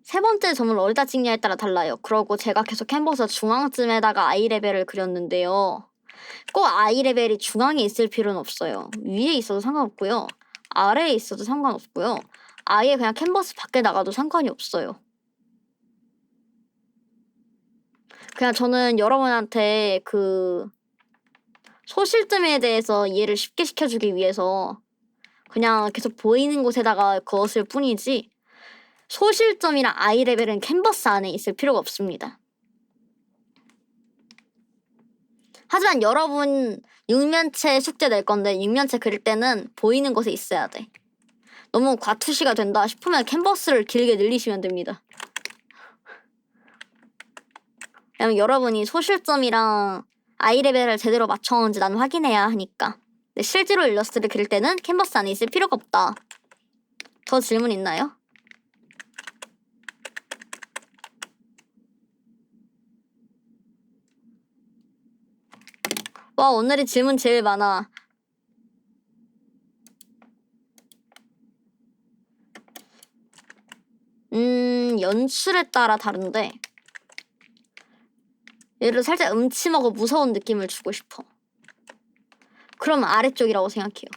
세 번째 점을 어디다 찍냐에 따라 달라요. 그러고 제가 계속 캔버스 중앙쯤에다가 아이 레벨을 그렸는데요. 꼭 아이 레벨이 중앙에 있을 필요는 없어요. 위에 있어도 상관없고요. 아래에 있어도 상관없고요. 아예 그냥 캔버스 밖에 나가도 상관이 없어요. 그냥 저는 여러분한테 그 소실점에 대해서 이해를 쉽게 시켜주기 위해서 그냥 계속 보이는 곳에다가 그었을 뿐이지 소실점이랑 아이 레벨은 캔버스 안에 있을 필요가 없습니다. 하지만 여러분 육면체 숙제 낼 건데 육면체 그릴 때는 보이는 곳에 있어야 돼. 너무 과투시가 된다 싶으면 캔버스를 길게 늘리시면 됩니다. 왜냐면 여러분이 소실점이랑 아이 레벨을 제대로 맞춰오는지 난 확인해야 하니까. 근데 실제로 일러스트를 그릴 때는 캔버스 안에 있을 필요가 없다. 더 질문 있나요? 와, 오늘이 질문 제일 많아. 연출에 따라 다른데 얘를 살짝 음침하고 무서운 느낌을 주고 싶어. 그럼 아래쪽이라고 생각해요.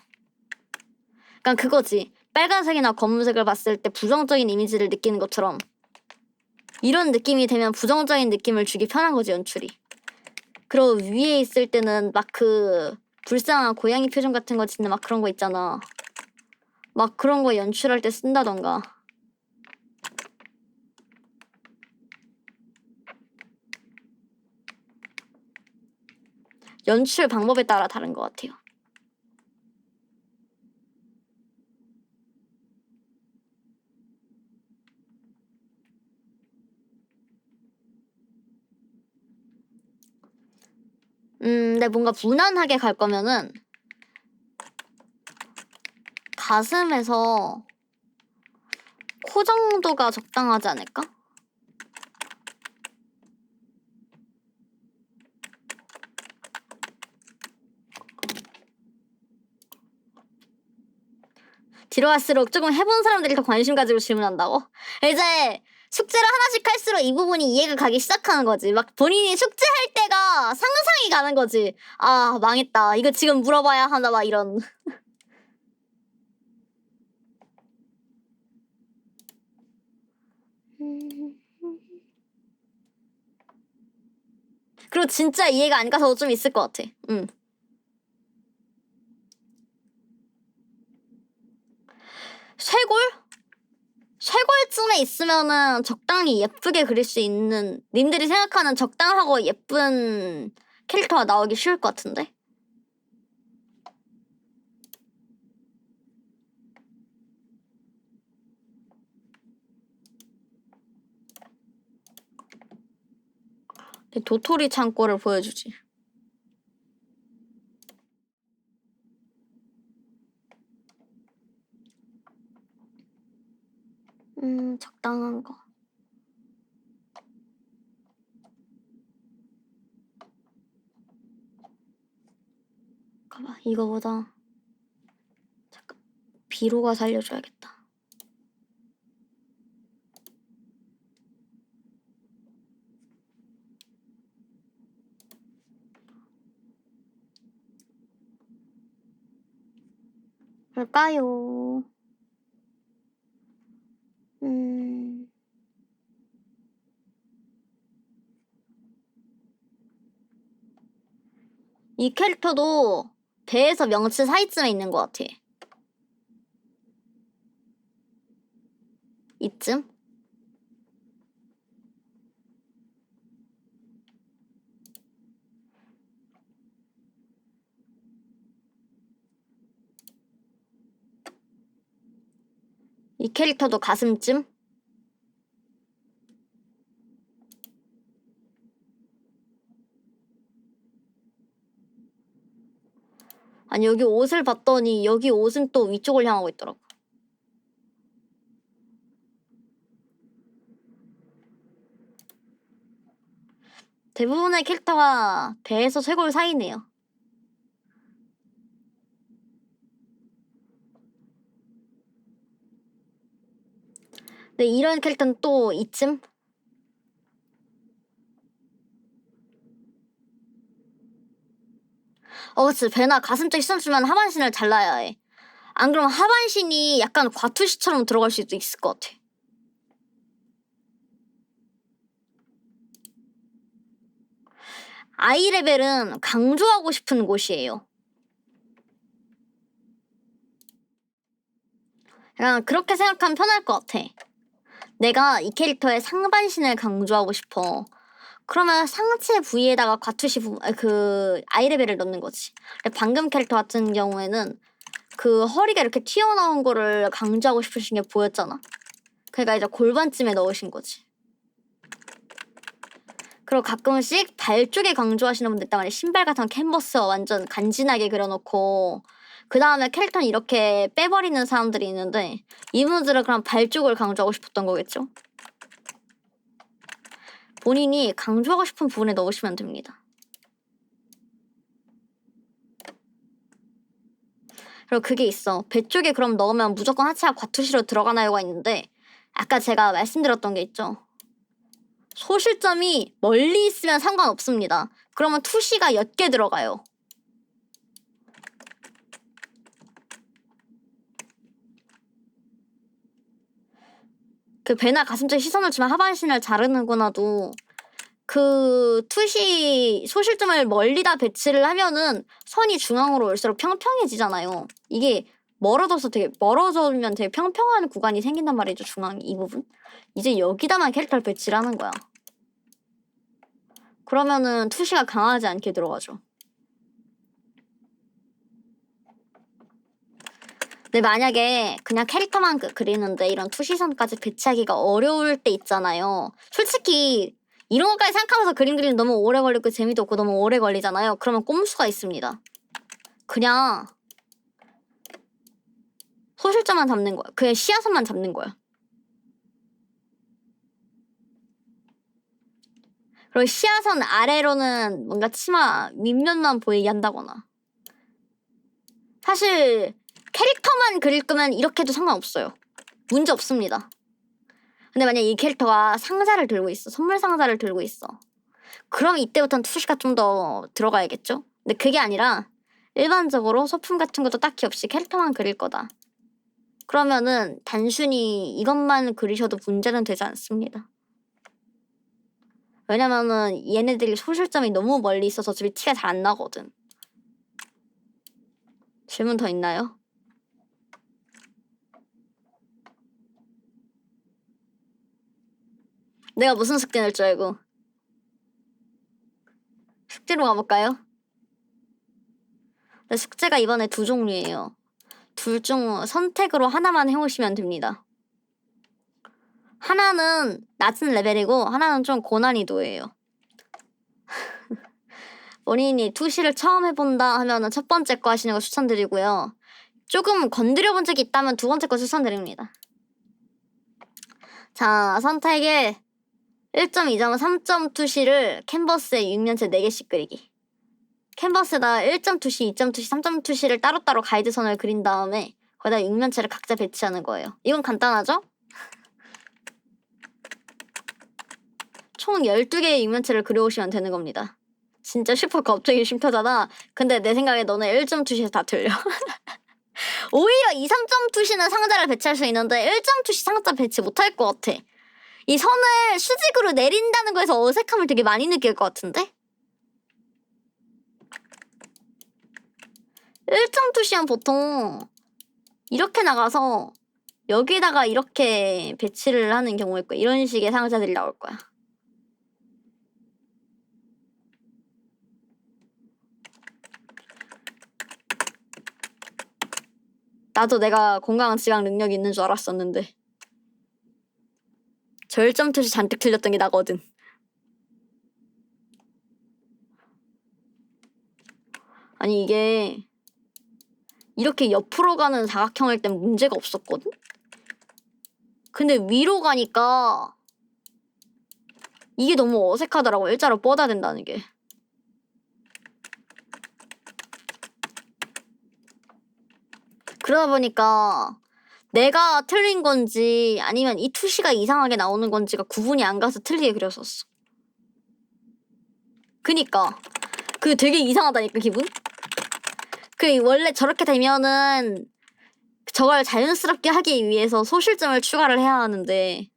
그러니까 그거지. 빨간색이나 검은색을 봤을 때 부정적인 이미지를 느끼는 것처럼 이런 느낌이 되면 부정적인 느낌을 주기 편한 거지, 연출이. 그리고 위에 있을 때는 막 그 불쌍한 고양이 표정 같은 거 짓는 막 그런 거 있잖아. 막 그런 거 연출할 때 쓴다던가. 연출 방법에 따라 다른 것 같아요. 근데 뭔가 무난하게 갈 거면은 가슴에서 코 정도가 적당하지 않을까? 뒤로 갈수록 조금 해본 사람들이 더 관심 가지고 질문한다고? 이제 숙제를 하나씩 할수록 이 부분이 이해가 가기 시작하는 거지. 막 본인이 숙제할 때가 상상이 가는 거지. 아, 망했다. 이거 지금 물어봐야 하나 막 이런. 그리고 진짜 이해가 안 가서 좀 있을 것 같아. 쇄골? 쇄골쯤에 있으면은 적당히 예쁘게 그릴 수 있는, 님들이 생각하는 적당하고 예쁜 캐릭터가 나오기 쉬울 것 같은데? 도토리 창고를 보여주지. 적당한 거. 봐봐, 이거보다 잠깐 비로가 살려줘야겠다. 뭘까요? 이 캐릭터도 배에서 명치 사이쯤에 있는 것 같아. 이쯤? 이 캐릭터도 가슴쯤? 아니, 여기 옷을 봤더니 여기 옷은 또 위쪽을 향하고 있더라고. 대부분의 캐릭터가 배에서 쇄골 사이네요. 근데 이런 캐릭터는 또 이쯤? 그치. 배나 가슴 쪽 시선 주면 하반신을 잘라야 해. 안 그러면 하반신이 약간 과투시처럼 들어갈 수도 있을 것 같아. 아이 레벨은 강조하고 싶은 곳이에요. 그냥 그렇게 생각하면 편할 것 같아. 내가 이 캐릭터의 상반신을 강조하고 싶어. 그러면 상체 부위에다가 과투시 아이 레벨을 넣는 거지. 방금 캐릭터 같은 경우에는 그 허리가 이렇게 튀어나온 거를 강조하고 싶으신 게 보였잖아. 그러니까 이제 골반쯤에 넣으신 거지. 그리고 가끔씩 발 쪽에 강조하시는 분들 있단 말이야. 신발 같은 캔버스 완전 간지나게 그려놓고 그 다음에 캐릭터는 이렇게 빼버리는 사람들이 있는데 이분들은 그럼 발 쪽을 강조하고 싶었던 거겠죠? 본인이 강조하고 싶은 부분에 넣으시면 됩니다. 그리고 그게 있어. 배 쪽에 그럼 넣으면 무조건 하체가 과투시로 들어가나요가 있는데 아까 제가 말씀드렸던 게 있죠. 소실점이 멀리 있으면 상관없습니다. 그러면 투시가 옅게 들어가요. 그 배나 가슴 쪽 시선을 주면 하반신을 자르는구나도 그 투시 소실점을 멀리다 배치를 하면은 선이 중앙으로 올수록 평평해지잖아요. 이게 멀어져면 되게 평평한 구간이 생긴단 말이죠. 중앙 이 부분. 이제 여기다만 캐릭터를 배치를 하는 거야. 그러면은 투시가 강하지 않게 들어가죠. 근데 만약에 그냥 캐릭터만 그리는데 이런 투시선까지 배치하기가 어려울 때 있잖아요. 솔직히 이런 것까지 생각하면서 그림 그리는 너무 오래 걸리고 재미도 없고 너무 오래 걸리잖아요. 그러면 꼼수가 있습니다. 그냥 소실점만 잡는 거야. 그냥 시야선만 잡는 거야. 그리고 시야선 아래로는 뭔가 치마 윗면만 보이게 한다거나. 사실 캐릭터만 그릴 거면 이렇게 해도 상관없어요. 문제 없습니다. 근데 만약 이 캐릭터가 상자를 들고 있어. 선물 상자를 들고 있어. 그럼 이때부터는 투시가 좀 더 들어가야겠죠? 근데 그게 아니라 일반적으로 소품 같은 것도 딱히 없이 캐릭터만 그릴 거다. 그러면은 단순히 이것만 그리셔도 문제는 되지 않습니다. 왜냐면은 얘네들이 소실점이 너무 멀리 있어서 어차피 티가 잘 안 나거든. 질문 더 있나요? 내가 무슨 숙제 낼 줄 알고. 숙제로 가볼까요? 네, 숙제가 이번에 2종류예요. 둘 중 선택으로 하나만 해오시면 됩니다. 하나는 낮은 레벨이고 하나는 좀 고난이도예요. 본인이 투시를 처음 해본다 하면은 첫 번째 거 하시는 거 추천드리고요. 조금 건드려본 적이 있다면 두 번째 거 추천드립니다. 자, 선택에 1.2점, 3점 투시를 캔버스에 6면체 4개씩 그리기. 캔버스에다 1점 투시, 2점 투시, 3점 투시를 따로따로 가이드선을 그린 다음에 거기다 6면체를 각자 배치하는 거예요. 이건 간단하죠? 총 12개의 6면체를 그려오시면 되는 겁니다. 진짜 슈퍼 겁쟁이 쉼터잖아. 근데 내 생각에 너네 1점 투시에서 다 틀려. 오히려 2, 3점 투시는 상자를 배치할 수 있는데 1점 투시 상자 배치 못할 것 같아. 이 선을 수직으로 내린다는 거에서 어색함을 되게 많이 느낄 것 같은데? 1점 투시는 보통 이렇게 나가서 여기다가 이렇게 배치를 하는 경우일 거야. 이런 식의 상자들이 나올 거야. 나도 내가 공간 지각 능력이 있는 줄 알았었는데 저 1점 투시 잔뜩 틀렸던 게 나거든. 아니 이게 이렇게 옆으로 가는 사각형일 땐 문제가 없었거든? 근데 위로 가니까 이게 너무 어색하더라고. 일자로 뻗어야 된다는 게. 그러다 보니까 내가 틀린 건지 아니면 이 투시가 이상하게 나오는 건지가 구분이 안 가서 틀리게 그렸었어. 그니까 그 되게 이상하다니까 기분? 그 원래 저렇게 되면은 저걸 자연스럽게 하기 위해서 소실점을 추가를 해야 하는데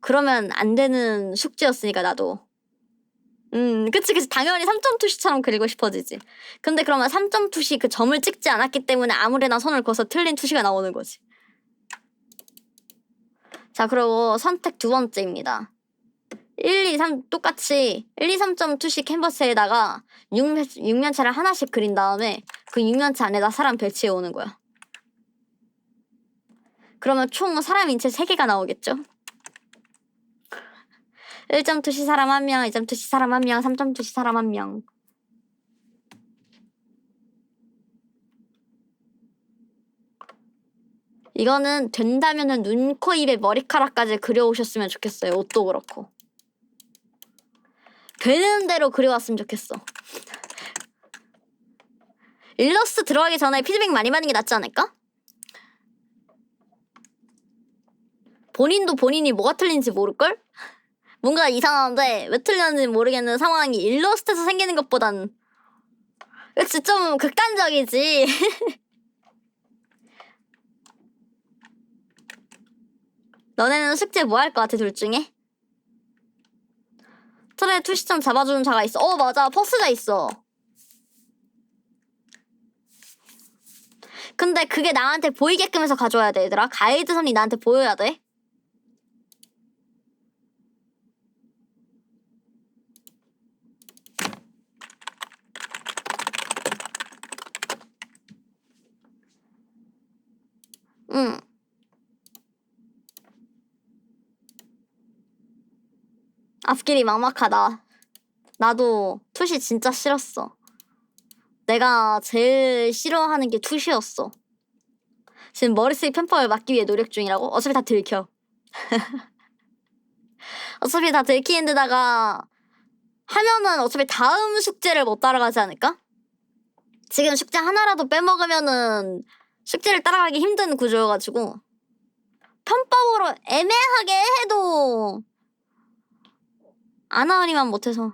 그러면 안 되는 숙제였으니까 나도. 그치. 당연히 3점 투시처럼 그리고 싶어지지. 근데 그러면 3점 투시 그 점을 찍지 않았기 때문에 아무래나 선을 그어서 틀린 투시가 나오는 거지. 자, 그리고 선택 두 번째입니다. 1, 2, 3 똑같이 1, 2, 3점 투시 캔버스에다가 6면체를 하나씩 그린 다음에 그 6면체 안에다 사람 배치해 오는 거야. 그러면 총 사람 인체 3개가 나오겠죠? 1점 투시 사람 1명, 2점 투시 사람 1명, 3점 투시 사람 1명. 이거는 된다면은 눈, 코, 입에 머리카락까지 그려오셨으면 좋겠어요. 옷도 그렇고. 되는 대로 그려왔으면 좋겠어. 일러스트 들어가기 전에 피드백 많이 받는 게 낫지 않을까? 본인도 본인이 뭐가 틀린지 모를걸? 뭔가 이상한데 왜 틀렸는지 모르겠는 상황이 일러스트에서 생기는 것보단 그치 좀 극단적이지. 너네는 숙제 뭐 할 것 같아 둘 중에? 틀에 투시점 잡아주는 자가 있어. 맞아 퍼스가 있어. 근데 그게 나한테 보이게끔 해서 가져와야 돼 얘들아. 가이드선이 나한테 보여야 돼. 응. 앞길이 막막하다. 나도 투시 진짜 싫었어. 내가 제일 싫어하는 게 투시였어. 지금 머릿속에 편법을 막기 위해 노력 중이라고? 어차피 다 들켜. 어차피 다 들키는 데다가 하면은 어차피 다음 숙제를 못 따라가지 않을까? 지금 숙제 하나라도 빼먹으면은 숙제를 따라가기 힘든 구조여가지고 편법으로 애매하게 해도 아나으리만 못해서.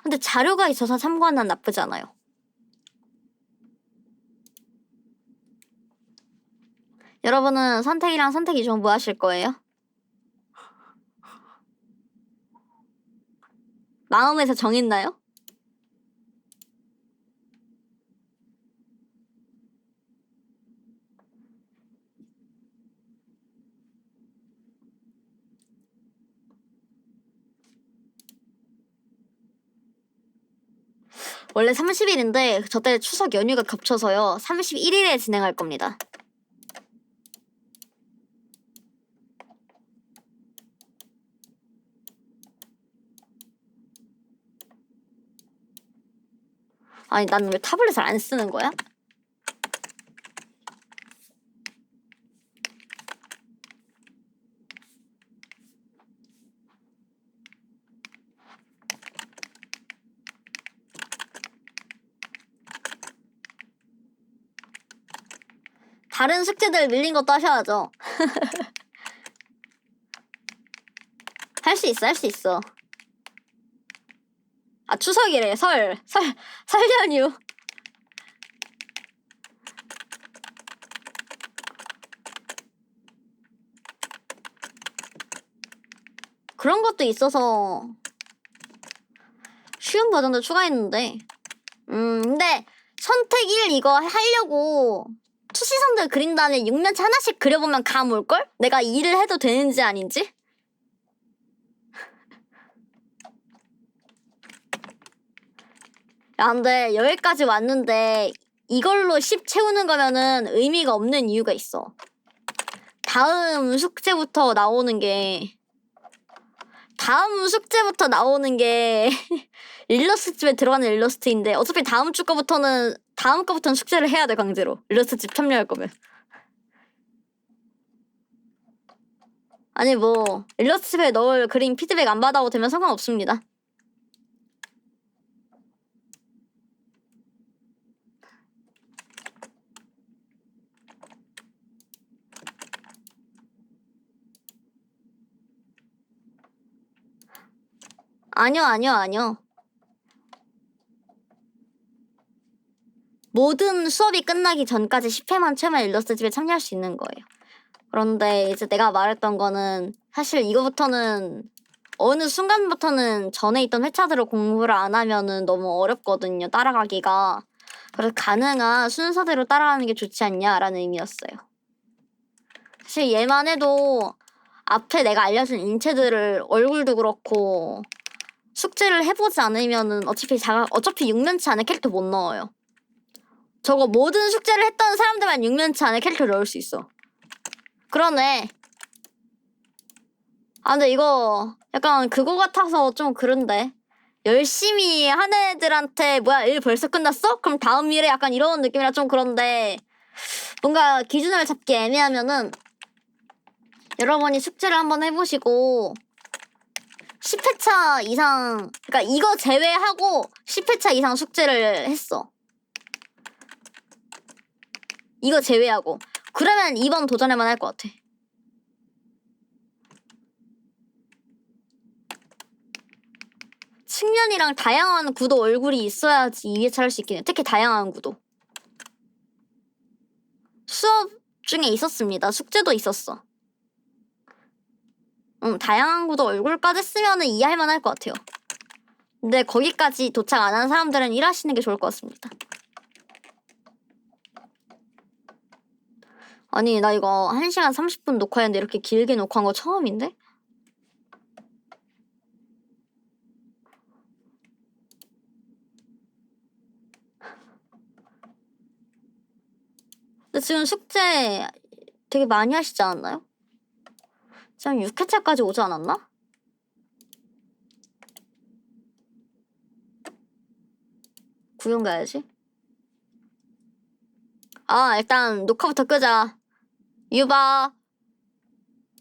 근데 자료가 있어서 참고하는 건 나쁘지 않아요. 여러분은 선택이랑 선택 이중 뭐 하실 거예요? 마음에서 정했나요? 원래 30일인데 저때 추석 연휴가 겹쳐서요. 31일에 진행할 겁니다. 아니 난 왜 타블렛을 안 쓰는 거야? 다른 숙제들 밀린 것도 하셔야죠. 할 수 있어, 할 수 있어. 아 추석이래. 설 연휴. 그런 것도 있어서 쉬운 버전도 추가했는데 근데 선택 1 이거 하려고 투시선들 그린 다음에 6면체 하나씩 그려보면 감 올걸? 내가 일을 해도 되는지 아닌지? 야 근데 여기까지 왔는데 이걸로 10 채우는 거면은 의미가 없는 이유가 있어. 다음 숙제부터 나오는 게 일러스트집에 들어가는 일러스트인데 어차피 다음 거부터는 숙제를 해야 돼 강제로. 일러스트집 참여할 거면. 아니 뭐 일러스트집에 넣을 그림 피드백 안 받아도 되면 상관없습니다. 아니요. 모든 수업이 끝나기 전까지 10회만 채우면 일러스트집에 참여할 수 있는 거예요. 그런데 이제 내가 말했던 거는 사실 이거부터는 어느 순간부터는 전에 있던 회차들을 공부를 안 하면은 너무 어렵거든요. 따라가기가. 그래서 가능한 순서대로 따라가는 게 좋지 않냐라는 의미였어요. 사실 얘만 해도 앞에 내가 알려준 인체들을 얼굴도 그렇고 숙제를 해보지 않으면은 어차피 6면체 안에 캐릭터 못 넣어요. 저거 모든 숙제를 했던 사람들만 6면체 안에 캐릭터 넣을 수 있어. 그러네. 아 근데 이거 약간 그거 같아서 좀 그런데. 열심히 한 애들한테 뭐야 일 벌써 끝났어? 그럼 다음 일에 약간 이런 느낌이라 좀 그런데 뭔가 기준을 잡기 애매하면은 여러분이 숙제를 한번 해보시고 10회차 이상 그러니까 이거 제외하고 10회차 이상 숙제를 했어. 이거 제외하고 그러면 이번 도전해만 할 것 같아. 측면이랑 다양한 구도 얼굴이 있어야지 2회차 할 수 있긴 해. 특히 다양한 구도. 수업 중에 있었습니다. 숙제도 있었어. 다양한 구도 얼굴까지 쓰면은 이해할만 할 것 같아요. 근데 거기까지 도착 안 한 사람들은 일하시는 게 좋을 것 같습니다. 아니 나 이거 1시간 30분 녹화했는데 이렇게 길게 녹화한 거 처음인데? 근데 지금 숙제 되게 많이 하시지 않았나요? 지금 6회차까지 오지 않았나? 구경 가야지. 아 일단 녹화부터 끄자. 유바.